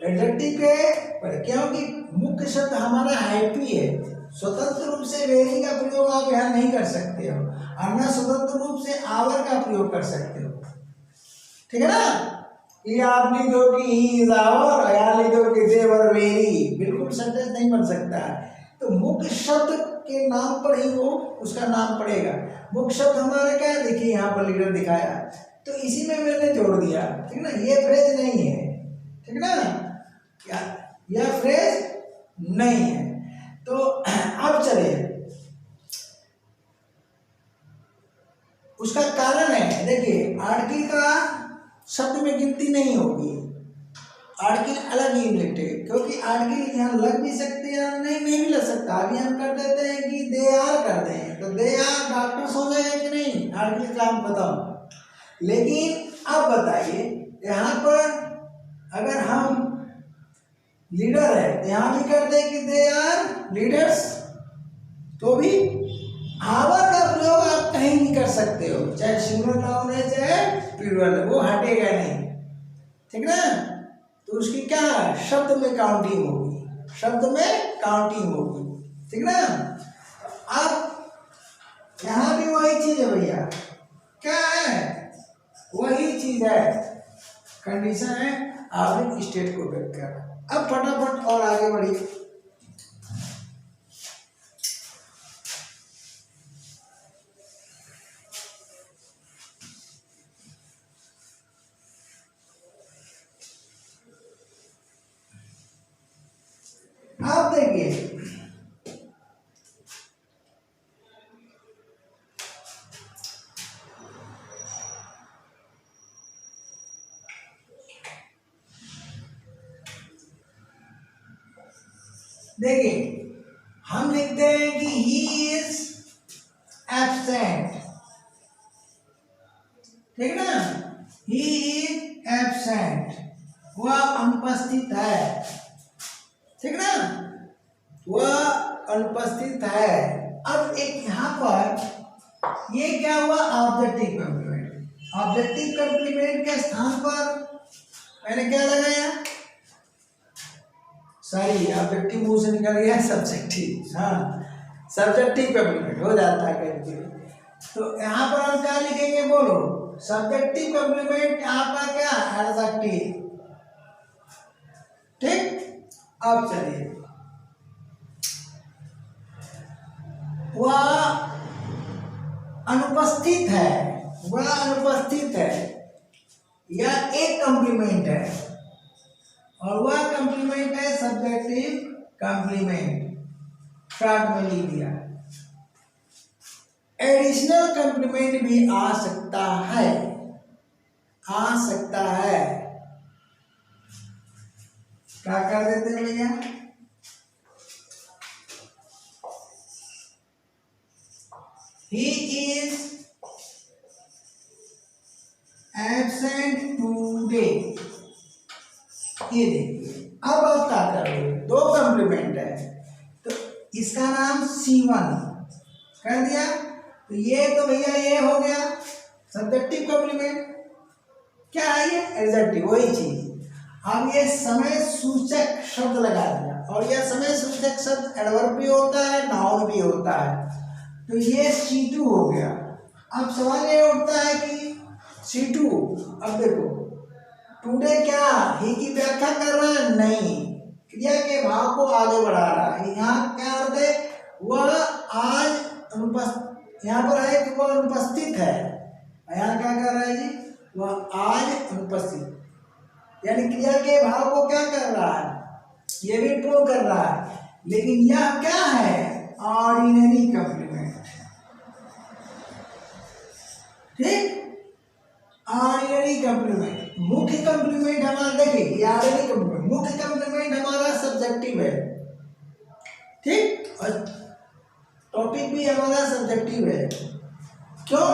एडजेक्टिव के पर, क्योंकि मुख्य शब्द हमारा हैप्पी है, स्वतंत्र रूप से वेरी का प्रयोग आप यहाँ नहीं कर सकते हो, और ना स्वतंत्र रूप से आवर का प्रयोग कर सकते हो, ठीक है ना। ये आप लिख दो कि ही इज आवर, और यहाँ लिख दो कि दे वर वेरी, बिल्कुल सेंटेंस नहीं बन सकता है। तो मुख्य शब्द के नाम पर ही वो उसका नाम पड़ेगा। मुख्य शब्द हमारा क्या है, देखिए यहाँ पर लीडर दिखाया, तो इसी में मैंने जोड़ दिया, ठीक ना। ये फ्रेज नहीं है, ठीक ना, यह फ्रेज नहीं है। तो अब चलिए, उसका कारण है, देखिए आर्टिकल का शब्द में गिनती नहीं होगी, आर्टिकल अलग ही लिखे, क्योंकि आर्टिकल यहाँ लग भी सकते हैं, नहीं भी लग सकता। अभी हम कर देते हैं कि दे आर कर दें, तो दे आर डॉक्टर्स हो जाएगा कि नहीं, आर्टिकल काम खत्म। लेकिन अब बताइए, यहाँ पर अगर हम लीडर है तो यहाँ भी कर दे कि दे आर लीडर्स, तो भी आवर का प्रयोग आप कहीं नहीं कर सकते हो, चाहे सिंगुलर नाउन है चाहे प्लूरल है, वो हटेगा नहीं, ठीक ना। तो उसकी क्या शब्द में काउंटिंग होगी, शब्द में काउंटिंग होगी, ठीक ना। अब यहाँ भी वही चीज है भैया, क्या है, वही चीज है, कंडीशन है, आपने स्टेट को व्यक्त कर। अब फटाफट और आगे बढ़िए। आप देखिए, हम लिखते हैं कि ही इज एब्सेंट, ठीक ना, ही इज एब्सेंट, वह अनुपस्थित है, ठीक ना, वह अनुपस्थित है। अब एक यहाँ पर ये क्या हुआ, ऑब्जेक्टिव कॉम्प्लीमेंट, ऑब्जेक्टिव कॉम्प्लीमेंट के स्थान पर मैंने क्या लगाया, सॉरी ऑब्जेक्टिव मुंह से निकल गया, सब्जेक्टिव, हाँ सब्जेक्टिव कॉम्प्लीमेंट हो जाता है कभी। तो यहाँ पर हम क्या लिखेंगे, बोलो, सब्जेक्टिव कॉम्प्लीमेंट आपका क्या, एडजेक्टिव, ठीक। अब चलिए, वह अनुपस्थित है, वह अनुपस्थित है, यह एक कॉम्प्लीमेंट है, और वह कॉम्प्लीमेंट है सब्जेक्टिव कॉम्प्लीमेंट, शॉर्ट में लिख दिया। एडिशनल कॉम्प्लीमेंट भी आ सकता है, आ सकता है, क्या कर देते हैं भैया, he is absent today, ये देखिए। अब आप क्या करोगे, दो कॉम्प्लीमेंट है, तो इसका नाम C1 कर दिया, तो ये तो भैया ये हो गया सब्जेक्टिव कॉम्प्लीमेंट, क्या है ये, एडजेक्टिव, वही चीज। अब ये समय सूचक शब्द लगा दिया, और यह समय सूचक शब्द एडवर्ब भी होता है, नाउन भी होता है, तो ये C2 हो गया। अब सवाल ये उठता है कि C2, अब देखो टुडे क्या ही की व्याख्या कर रहा है, नहीं, क्रिया के भाव को आगे बढ़ा रहा है। यहाँ क्या अर्थ है, वह आज अनुपस्थित, यहाँ पर है कि वह अनुपस्थित है, यहाँ क्या कर रहा है जी, वह आज अनुपस्थित, यानी क्रिया के भाव को क्या कर रहा है, ये भी ट्रू कर रहा है। लेकिन यह क्या है, ऑर्डिनरी कंप्लीमेंट। ठीक, ऑर्डिनरी कंप्लीमेंट। मुख्य कंप्लीमेंट हमारा देखिए, ऑर्डिनरी कंप्लीमेंट, मुख्य कंप्लीमेंट हमारा सब्जेक्टिव है। ठीक, और टॉपिक भी हमारा सब्जेक्टिव है। क्यों?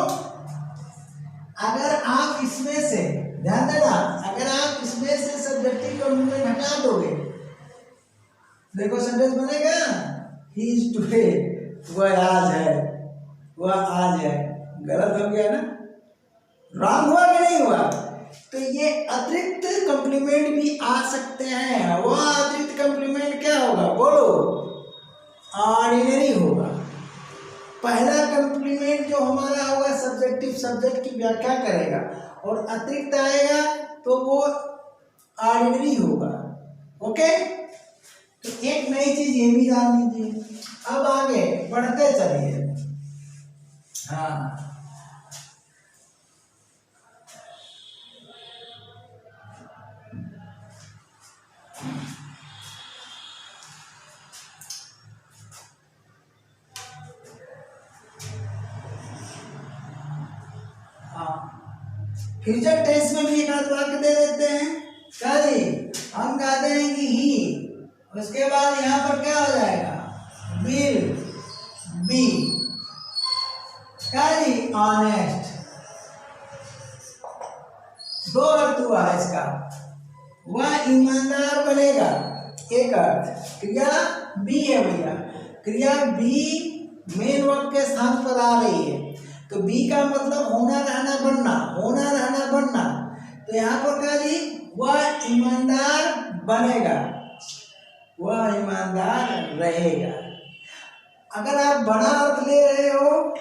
अगर आप इसमें से, ध्यान देना, अगर आप इसमें से सब्जेक्टिव कंप्लीमेंट हटा दोगे, देखो सेंटेंस बनेगा, ही इज टुडे, वह आज है, वह आज है। गलत हो गया ना, रॉन्ग हुआ कि नहीं हुआ? तो ये अतिरिक्त कंप्लीमेंट भी आ सकते हैं। वह अतिरिक्त कंप्लीमेंट क्या होगा, बोलो? ऑर्डिनरी होगा। पहला कंप्लीमेंट जो हमारा होगा सब्जेक्टिव, सब्जेक्ट की व्याख्या करेगा, और अतिरिक्त आएगा तो वो ऑर्डिनरी होगा। ओके, तो एक नई चीज ये भी जान लीजिए। अब आगे बढ़ते चलिए। हाँ, फ्यूचर टेंस में भी एक आध वाक्य दे देते हैं। क्या जी, हम कहते हैं कि ही, उसके बाद यहाँ पर क्या हो जाएगा, विल बी। क्या जी, ऑनेस्ट। दो अर्थ हुआ है इसका। वह ईमानदार बनेगा, एक अर्थ। क्रिया बी है भैया, क्रिया बी मेन वर्ब के स्थान पर आ रही है, तो बी का मतलब होना, रहना, बनना, होना, रहना, बनना। तो यहाँ पर क्या जी, वह ईमानदार बनेगा, वह ईमानदार रहेगा। अगर आप बड़ा अर्थ ले रहे हो,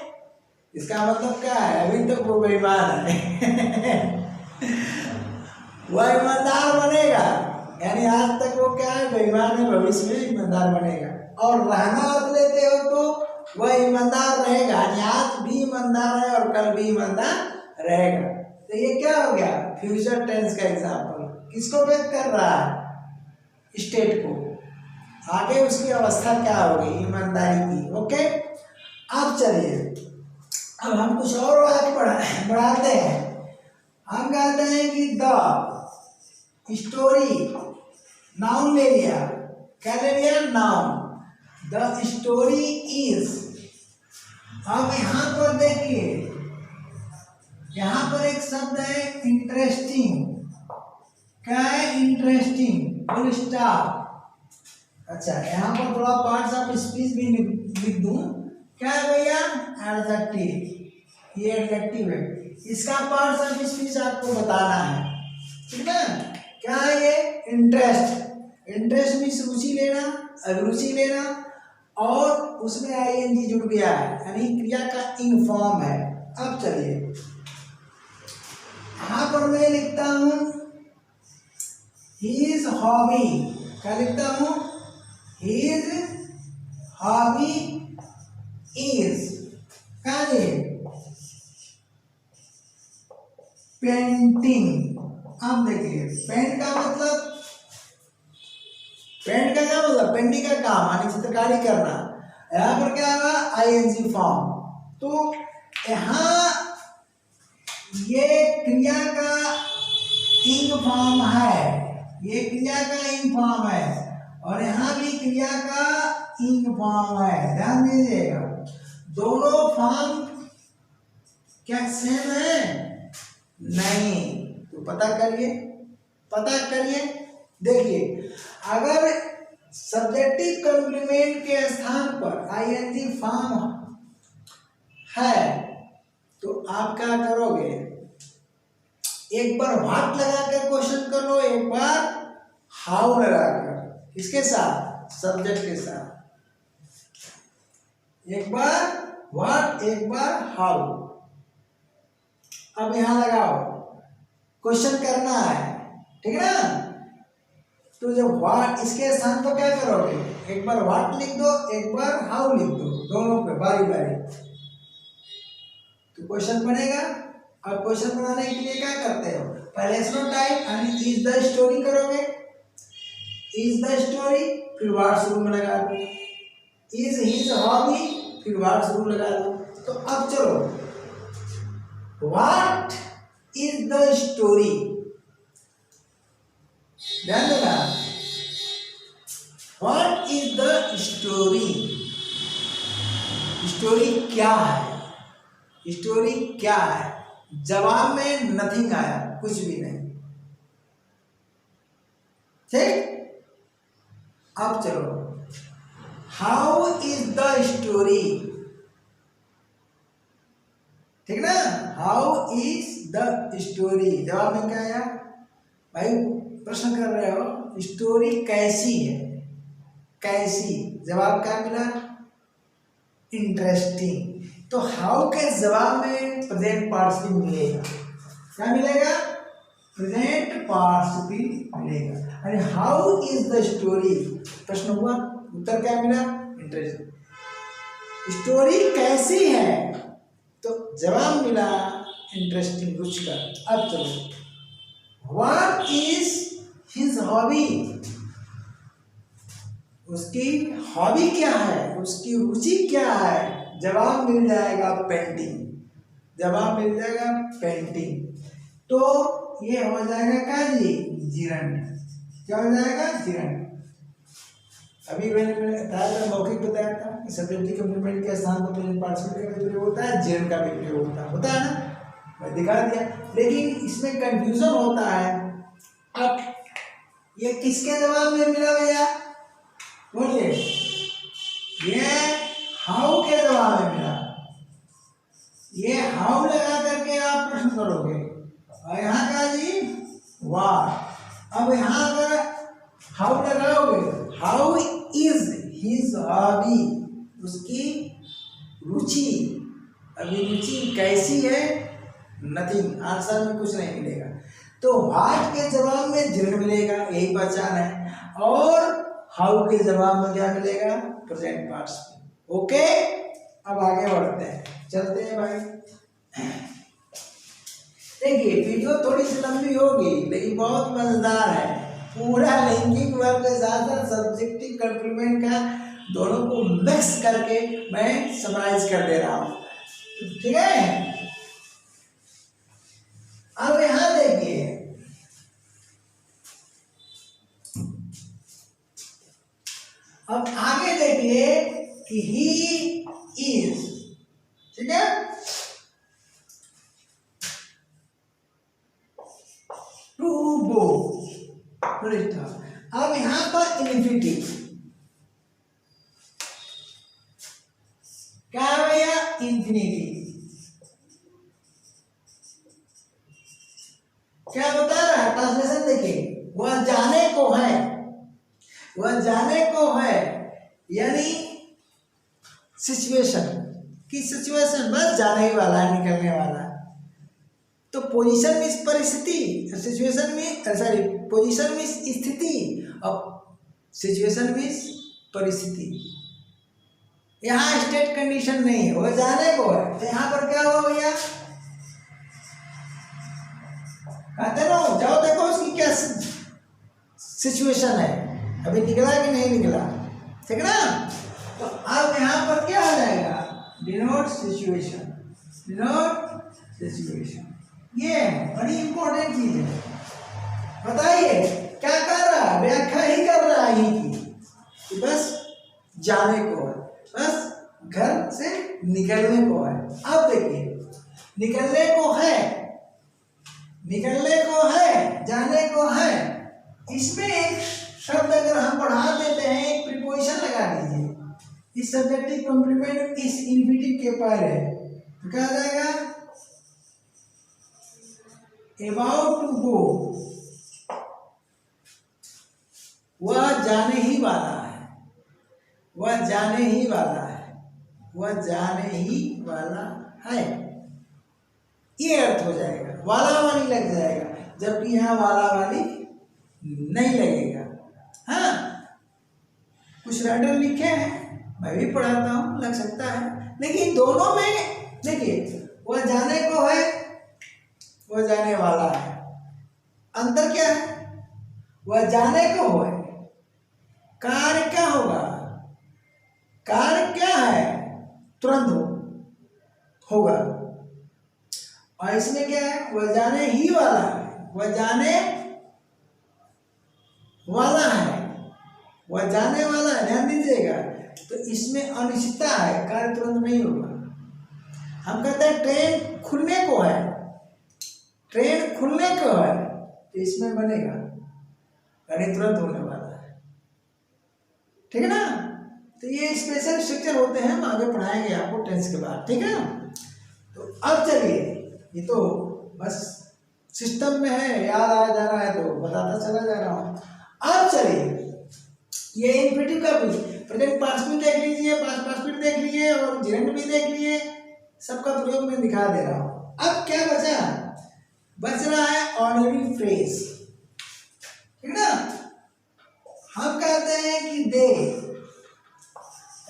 इसका मतलब क्या है, अभी तक वो बेईमान है वह ईमानदार बनेगा, यानी आज तक वो क्या है, बेईमान है, भविष्य में ईमानदार बनेगा। और रहना अर्थ लेते हो तो वह ईमानदार रहेगा, आज भी ईमानदार है और कल भी ईमानदार रहेगा। तो ये क्या हो गया, फ्यूचर टेंस का एग्जाम्पल। किसको व्यक्त कर रहा है, स्टेट को। आगे उसकी अवस्था क्या होगी, ईमानदारी की। ओके, अब चलिए, अब हम कुछ और वाक्य बढ़ाते हैं। हम कहते हैं कि द स्टोरी, नाउन ले लिया, क्या ले लिया, नाउन। The story is. अब यहाँ पर देखिए, यहाँ पर एक शब्द है इंटरेस्टिंग। क्या है, इंटरेस्टिंग, फुल स्टॉप। अच्छा, यहाँ पर थोड़ा पार्ट्स ऑफ स्पीच भी लिख दूं। क्या है भैया, एडजेक्टिव। ये एडजेक्टिव है, इसका पार्ट्स ऑफ स्पीच आपको बताना है। ठीक है, क्या है ये, इंटरेस्ट। इंटरेस्ट मीन्स रुचि लेना, अभिरुचि लेना, और उसमें आईएनजी जुड़ गया है, यानी क्रिया का इन फॉर्म है। अब चलिए, यहाँ पर मैं लिखता हूं हिज हॉबी। क्या लिखता हूं, हिज हॉबी इज। क्या जी, पेंटिंग। अब देखिए, पेंट का मतलब, पेंट का क्या मतलब, पेंटिंग का काम, यानी चित्रकारी करना। यहाँ पर क्या होगा, आईएनजी फॉर्म। तो यहाँ ये क्रिया का इंग फॉर्म है, ये क्रिया का इंग फॉर्म है, और यहाँ भी क्रिया का इंग फॉर्म है। ध्यान दीजिएगा, दोनों फॉर्म क्या सेम है, नहीं। तो पता करिए, पता करिए। देखिए, अगर सब्जेक्टिव कॉम्प्लीमेंट के स्थान पर आईएनजी फॉर्म है तो आप क्या करोगे, एक बार व्हाट लगाकर क्वेश्चन कर लो, एक बार हाउ लगाकर। किसके साथ, सब्जेक्ट के साथ। एक बार व्हाट, एक बार हाउ। अब यहां लगाओ, क्वेश्चन करना है, ठीक है ना। तो जब व्हाट, इसके स्थान पर क्या करोगे, एक बार व्हाट लिख दो, एक बार हाउ लिख दो, दोनों पे बारी बारी, तो क्वेश्चन बनेगा। अब क्वेश्चन बनाने के लिए क्या करते हो, पहले एसनो टाइप यानी इज द स्टोरी करोगे, इज द स्टोरी फिर व्हाट्स रूम में लगा दो, इज हिज हॉबी फिर व्हाट्स रूम लगा दो। तो अब चलो व्हाट इज द स्टोरी, ध्यान देना, what is the story, story क्या है, स्टोरी क्या है। जवाब में नथिंग आया, कुछ भी नहीं, ठीक। अब चलो हाउ इज द स्टोरी, ठीक ना, हाउ इज द स्टोरी, जवाब में क्या आया भाई, प्रश्न कर रहे हो स्टोरी कैसी है, कैसी, जवाब क्या मिला, इंटरेस्टिंग। तो हाउ के जवाब में प्रेजेंट पार्टिसिपल मिलेगा, क्या मिलेगा, प्रेजेंट पार्टिसिपल मिलेगा। अरे हाउ इज द स्टोरी, प्रश्न हुआ, उत्तर क्या मिला, इंटरेस्टिंग। स्टोरी कैसी है, तो जवाब मिला इंटरेस्टिंग, रुचिकर। अब चलो व्हाट इज हिज हॉबी, उसकी हॉबी क्या है, उसकी रुचि क्या है, जवाब मिल जाएगा पेंटिंग, जवाब मिल जाएगा पेंटिंग। तो ये हो जाएगा क्या जी, जिरंड, क्या हो जाएगा, जिरंड। अभी मैंने बताया था, मौखिक बताया था कि सब्जेक्टिव कंप्लीमेंट के स्थान पर प्रेजेंट पार्टिसिपल का भी प्रयोग होता है, जिरंड का भी प्रयोग होता है ना, मैं दिखा दिया। लेकिन इसमें कंफ्यूजन होता है, अब ये किसके जवाब में मिला भैया, बोलिए, ये हाउ के जवाब में मिला, ये हाउ लगा करके आप प्रश्न करोगे, और यहाँ का जी व्हाट। अब यहाँ अगर हाउ लगाओगे, हाउ इज हिज हॉबी, उसकी रुचि, अभी रुचि कैसी है, नथिंग, आंसर में कुछ नहीं मिलेगा। तो व्हाट के जवाब में जिरंड मिलेगा, यही पहचान है, और हाउ के जवाब में क्या मिलेगा, प्रेजेंट पार्टिसिपल। ओके, अब आगे बढ़ते हैं, चलते हैं भाई। देखिए वीडियो थोड़ी सी लंबी होगी लेकिन बहुत मजेदार है, पूरा लिंकिंग वर्ब के साथ साथ सब्जेक्टिव कंप्लीमेंट का दोनों को मिक्स करके मैं समराइज कर दे रहा हूँ, ठीक है। अब यहां देखिए, अब आगे देखिए कि ही इज, ठीक है, टू गो। अब यहां पर इन्फिनिटिव क्या है भैया, इन्फिनिटिव क्या बता रहा है, ट्रांसलेशन देखिए, वह जाने को है, वह जाने को है, यानी सिचुएशन की, सिचुएशन बस जाने ही वाला है, निकलने वाला है। तो पोजीशन मीन्स परिस्थिति, सिचुएशन में, सॉरी, पोजीशन मीन्स स्थिति और सिचुएशन मीन्स परिस्थिति। यहाँ स्टेट कंडीशन नहीं है, वह जाने को है, तो यहाँ पर क्या हुआ भैया, कहते ना, जाओ देखो उसकी क्या सिचुएशन है, अभी निकला कि नहीं निकला, ठीक ना। तो अब यहाँ पर क्या हो जाएगा, डिनोट सिचुएशन, डिनोट सिचुएशन, ये बड़ी इंपॉर्टेंट चीज है। बताइए क्या कर रहा है, व्याख्या ही कर रहा है ही की, बस जाने को है, बस घर से निकलने को है। अब देखिए निकलने को है, निकलने को है, जाने को है, इसमें एक शब्द अगर हम बढ़ा देते हैं, एक प्रीपोजिशन लगा दीजिए, इस सब्जेक्टिव कॉम्प्लीमेंट इस इन्फिनिटिव के पर है, तो क्या आ जाएगा, अबाउट टू गो, वह जाने ही वाला है, वह जाने ही वाला है, वह जाने ही वाला है, ये अर्थ हो जाएगा, वाला वाली लग जाएगा, जबकि यहाँ वाला वाली नहीं लगेगा। हाँ, कुछ राइटर लिखे हैं, मैं भी पढ़ाता हूँ, लग सकता है, लेकिन दोनों में देखिए, वह जाने को है, वह जाने वाला है, अंतर क्या है? वह जाने को है। कार्य क्या होगा? कार्य क्या है? तुरंत होगा। और इसमें क्या है? वह जाने ही वाला है, वह जाने वाला है, वह जाने वाला है, ध्यान दीजिएगा। तो इसमें अनिश्चितता है, कार्य तुरंत नहीं होगा। हम कहते हैं ट्रेन खुलने को है, ट्रेन खुलने को है, तो इसमें बनेगा कार्य तुरंत होने वाला है, ठीक है ना। तो ये स्पेशल स्ट्रक्चर होते हैं, हम आगे पढ़ाएंगे आपको टेंस के बाद, ठीक है ना। तो अब चलिए, ये तो बस सिस्टम में है, याद आ जा रहा है तो बताता चला जा रहा हूँ। अब चलिए, ये इंफिनिटिव का भी प्रेजेंट पार्टिसिपल देख लीजिए, पास्ट पार्टिसिपल देख लीजिए और जेरेंट भी देख लिए, सबका प्रयोग मैं दिखा दे रहा हूँ। अब क्या बचा? बच रहा है ऑर्डिनरी फ्रेज, ठीक ना। हम कहते हैं कि दे,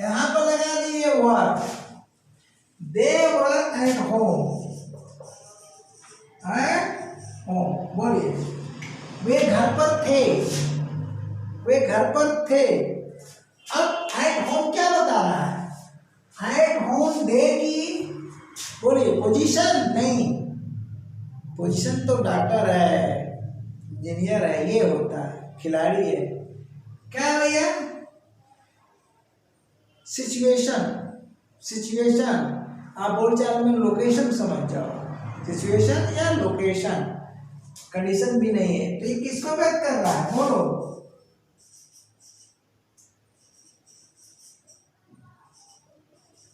यहां पर लगा दिए वर, दे वर एट होम, बोलिए वे घर पर थे, वे घर पर थे। अब एट होम क्या बता रहा है? एट होम दे की, बोलिए पोजीशन नहीं, पोजीशन तो डॉक्टर है, इंजीनियर है, ये होता है, खिलाड़ी है। क्या है भैया? सिचुएशन, सिचुएशन आप बोलचाल में लोकेशन समझ जाओ, सिचुएशन या लोकेशन, कंडीशन भी नहीं है। तो ये किसको व्यक्त कर रहा है? बोलो,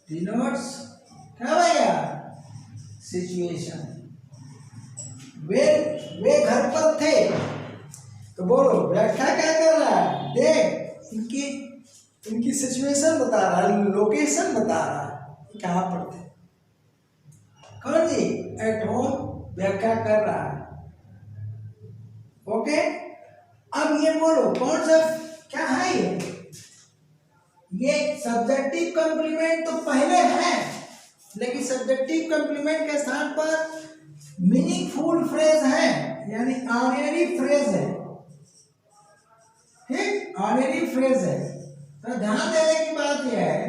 डिनोट्स क्या भैया? सिचुएशन। वे घर पर थे, तो बोलो व्याख्या क्या कर रहा है? देख, इनकी सिचुएशन बता रहा है, लोकेशन बता रहा है, कहाँ पर थे। कौन जी? एट होम व्याख्या कर रहा है, ओके। अब ये बोलो कौन सा क्या है? ये सब्जेक्टिव कॉम्प्लीमेंट तो पहले है, लेकिन सब्जेक्टिव कॉम्प्लीमेंट के स्थान पर मीनिंगफुल फ्रेज है, यानी ऑर्डिनरी फ्रेज है, ठीक, ऑर्डिनरी फ्रेज है। तो ध्यान देने की बात यह है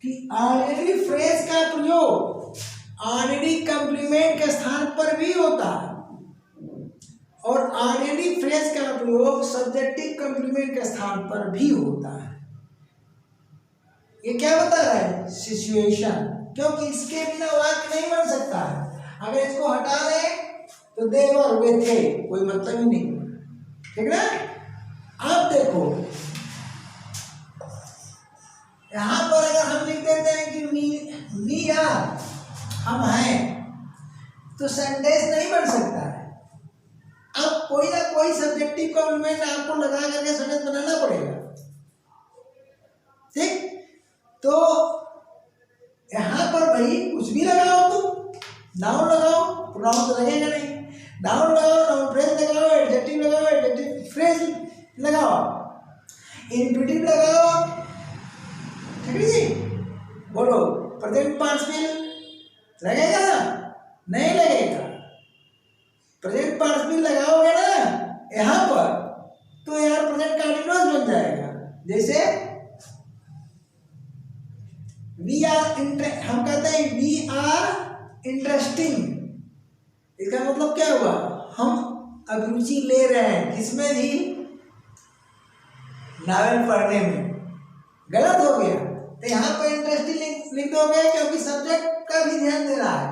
कि ऑर्डिनरी फ्रेज का प्रयोग ऑर्डिनरी कॉम्प्लीमेंट के स्थान पर भी होता है, और ऑर्डिनरी फ्रेज का प्रयोग सब्जेक्टिव कॉम्प्लीमेंट के स्थान पर भी होता है। ये क्या बता रहा है? सिचुएशन, क्योंकि इसके बिना वाक्य नहीं बन सकता है। अगर इसको हटा दें तो दे वर, वे थे, कोई मतलब ही नहीं, ठीक ना। अब देखो यहां पर अगर हम लिख देते हैं कि वी आर, हम हैं, तो सेंटेंस नहीं बन सकता है। अब कोई ना कोई सब्जेक्टिव कॉम्प्लीमेंट आपको लगा करके सेंटेंस बनाना पड़ेगा, ठीक। तो यहां पर भाई कुछ भी लगाओ, तुम नाउन लगाओ, प्रोनाउन तो लगेगा नहीं, नाउन लगाओ, नाउन फ्रेज लगाओ, एडजेक्टिव लगाओ, एडजेक्टिव फ्रेज लगाओ, इन्फिनिटिव लगाओ, ठीक है जी। बोलो प्रेजेंट पार्टिसिपल लगेगा ना? नहीं लगेगा। प्रेजेंट पार्टिसिपल लगाओगे ना यहां पर, तो यार प्रेजेंट कंटीन्यूअस बन जाएगा। जैसे वी आर हम कहते हैं वी आर इंटरेस्टिंग, इसका मतलब क्या हुआ? हम अभिरुचि ले रहे हैं, किसमें जी? नावल पढ़ने में। गलत हो गया, तो यहाँ पर इंटरेस्टिंग लिख दोगे, क्योंकि सब्जेक्ट का भी ध्यान दे रहा है,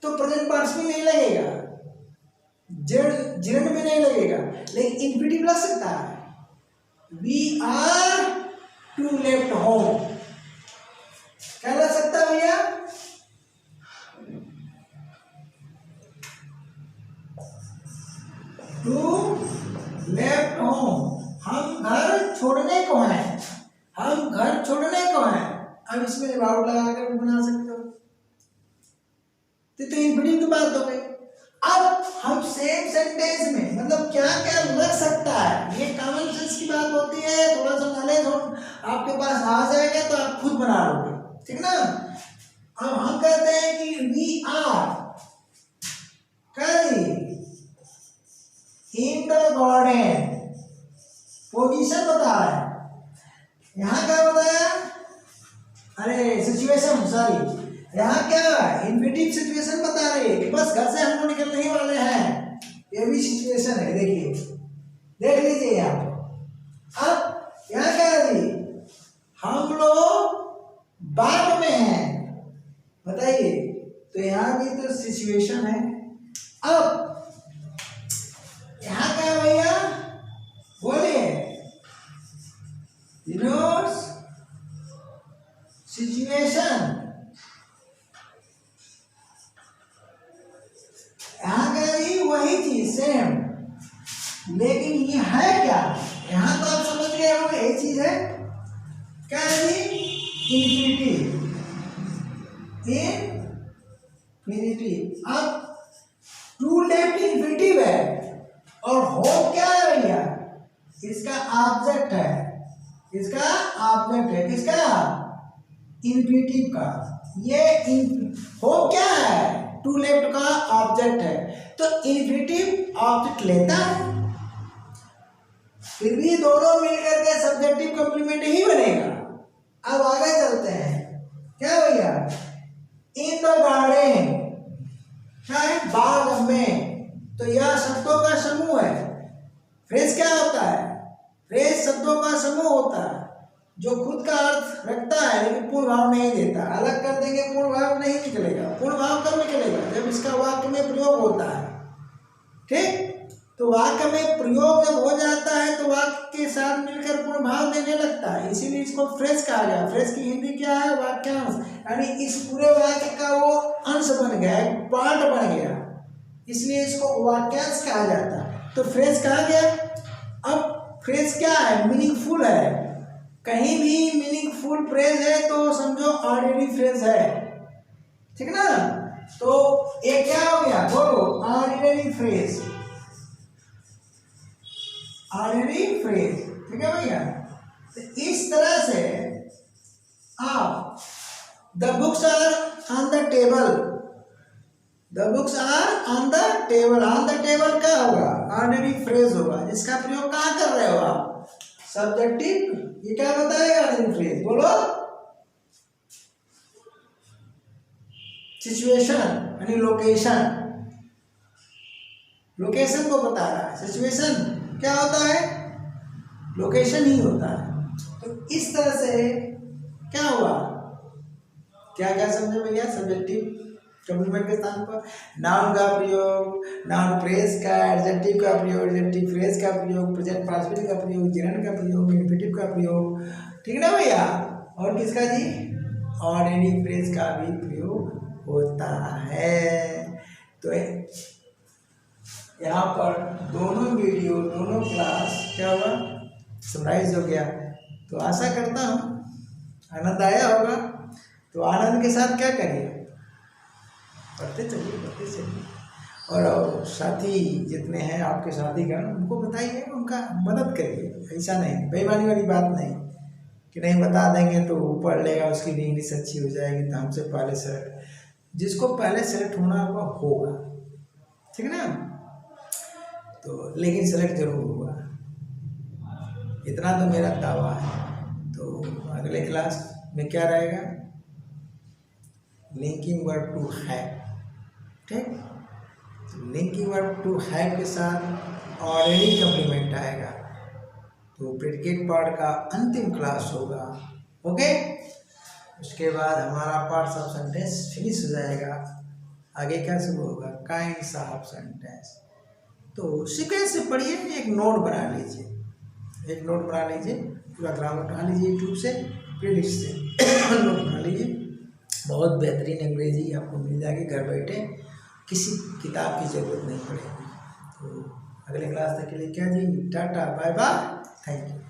तो प्रेजेंट पार्टिसिपल नहीं लगेगा, जेड में नहीं लगेगा, लेकिन इन्फिनिटिव लग सकता है। We are to left home, क्या लग सकता है भैया? टू लेफ्ट होम, हम घर छोड़ने को हैं, हम घर छोड़ने को हैं। अब इसमें अबाउट लगा कर भी बना सकते हो, तो इन्फिनिटिव की बात हो गई। अब हम सेम सेंटेंस में मतलब क्या क्या लग सकता है, ये कॉमन सेंस की बात होती है, थोड़ा सा नॉलेज हो आपके पास आ जाएगा तो आप खुद बना लोगे, ठीक ना। अब हम कहते हैं कि we are, in the garden, position बता रहा है। यहाँ क्या बताया, अरे सिचुएशन, सॉरी, यहाँ क्या इन्फिनिटिव सिचुएशन बता रहे हैं कि बस घर से हम लोग निकलने ही वाले हैं, ये भी सिचुएशन है। देखिए, देख लीजिए यहाँ पे। अब यहाँ क्या है जी, हम लोग बाग में हैं, बताइए, तो यहाँ भी तो सिचुएशन है। अब यहाँ क्या है भैया, बोलिए, डिनोट्स सिचुएशन। यहाँ क्या है, वही चीज सेम, लेकिन ये है क्या, यहाँ तो आप समझ गए हो, यही चीज है। क्या है जी, इन्फिनिटिव, इन्फिनिटिव। अब टू लेफ्ट इन्फिनिटिव है, और हो क्या है भैया, इसका ऑब्जेक्ट है, इसका ऑब्जेक्ट है, किसका, इन्फिनिटिव का। ये हो क्या है, टू लेफ्ट का ऑब्जेक्ट है, तो इन्फिनिटिव ऑब्जेक्ट लेता है, फिर भी दोनों मिलकर के सब्जेक्टिव कॉम्प्लीमेंट ही बनेगा। अब आगे चलते हैं, क्या भैया, इन द गार्डन, क्या है, बाग में, तो यह शब्दों का समूह है। फ्रेज क्या होता है, फ्रेज शब्दों का समूह होता है जो खुद का अर्थ रखता है लेकिन पूर्ण भाव नहीं देता। अलग कर देंगे पूर्ण भाव नहीं निकलेगा। पूर्ण भाव कब निकलेगा, जब इसका वाक्य में प्रयोग होता है, ठीक। तो वाक्य में प्रयोग जब हो जाता है तो वाक्य के साथ मिलकर पूर्ण भाव देने लगता है, इसीलिए इसको फ्रेज कहा गया। फ्रेज की हिंदी क्या है, वाक्यांश, यानी इस पूरे वाक्य का वो अंश बन गया, एक पार्ट बन गया, इसलिए इसको वाक्यांश कहा जाता है। तो फ्रेज कहा गया। अब फ्रेज क्या है, मीनिंगफुल है। कहीं भी मीनिंगफुल फ्रेज है तो समझो ऑर्डिनरी फ्रेज है, ठीक ना। तो ये क्या हो गया, बोलो, ऑर्डिनरी फ्रेज, ऑर्डिनरी फ्रेज, ठीक है भैया। तो इस तरह से आप the books are on the table, the books are on the table, on the table क्या होगा, ऑर्डिनरी फ्रेज होगा, जिसका प्रयोग कहाँ कर रहे हो आप, सब्जेक्टिव। ये क्या बताएगा ऑर्डिनरी फ्रेज, बोलो, सिचुएशन यानी लोकेशन, लोकेशन को बता रहा है। सिचुएशन क्या होता है, लोकेशन ही होता है। तो इस तरह से क्या हुआ, क्या क्या समझे भैया, सब्जेक्टिव कॉम्प्लीमेंट के स्थान पर नाउन का प्रयोग, नाउन फ्रेज का, एडजेक्टिव का प्रयोग, एडजेक्टिव फ्रेज का प्रयोग, प्रेजेंट पार्टिसिपल का प्रयोग, जेरंड का प्रयोग, इन्फिनिटिव का प्रयोग, ठीक ना भैया। और किसका जी, ऑर्डिनरी फ्रेज का भी प्रयोग होता है। तो यहाँ पर दोनों वीडियो, दोनों क्लास क्या हुआ, समराइज हो गया। तो आशा करता हूँ आनंद आया होगा। तो आनंद के साथ क्या करिए, पढ़ते चलिए, पढ़ते चलिए, और साथी जितने हैं आपके साथीगण, उनको बताइए, उनका मदद करिए। ऐसा नहीं, बेईमानी वाली बात नहीं कि नहीं बता देंगे तो पढ़ लेगा, उसकी भी इंग्लिश अच्छी हो जाएगी, तो हमसे पहले सेलेक्ट, जिसको पहले सेलेक्ट होना होगा, ठीक ना। तो लेकिन सेलेक्ट जरूर होगा, इतना तो मेरा दावा है। तो अगले क्लास में क्या रहेगा, लिंकिंग वर्ब टू हैव, ठीक। तो लिंकिंग वर्ब टू हैव के साथ ऑर्डिनरी कॉम्प्लीमेंट आएगा। तो प्रेडिकेट पार्ट का अंतिम क्लास होगा, ओके। उसके बाद हमारा पार्ट्स ऑफ सेंटेंस फिनिश हो जाएगा। आगे क्या शुरू होगा, काइंड्स ऑफ सेंटेंस। तो सीक्वेंस से पढ़िए, एक नोट बना लीजिए, एक नोट बना लीजिए, पूरा ग्रामर बना लीजिए यूट्यूब से, प्लेलिस्ट से नोट बना लीजिए। बहुत बेहतरीन अंग्रेजी आपको मिल जाएगी घर बैठे, किसी किताब की ज़रूरत नहीं पड़ेगी। तो अगले क्लास तक के लिए क्या जी, tata bye bye, thank you.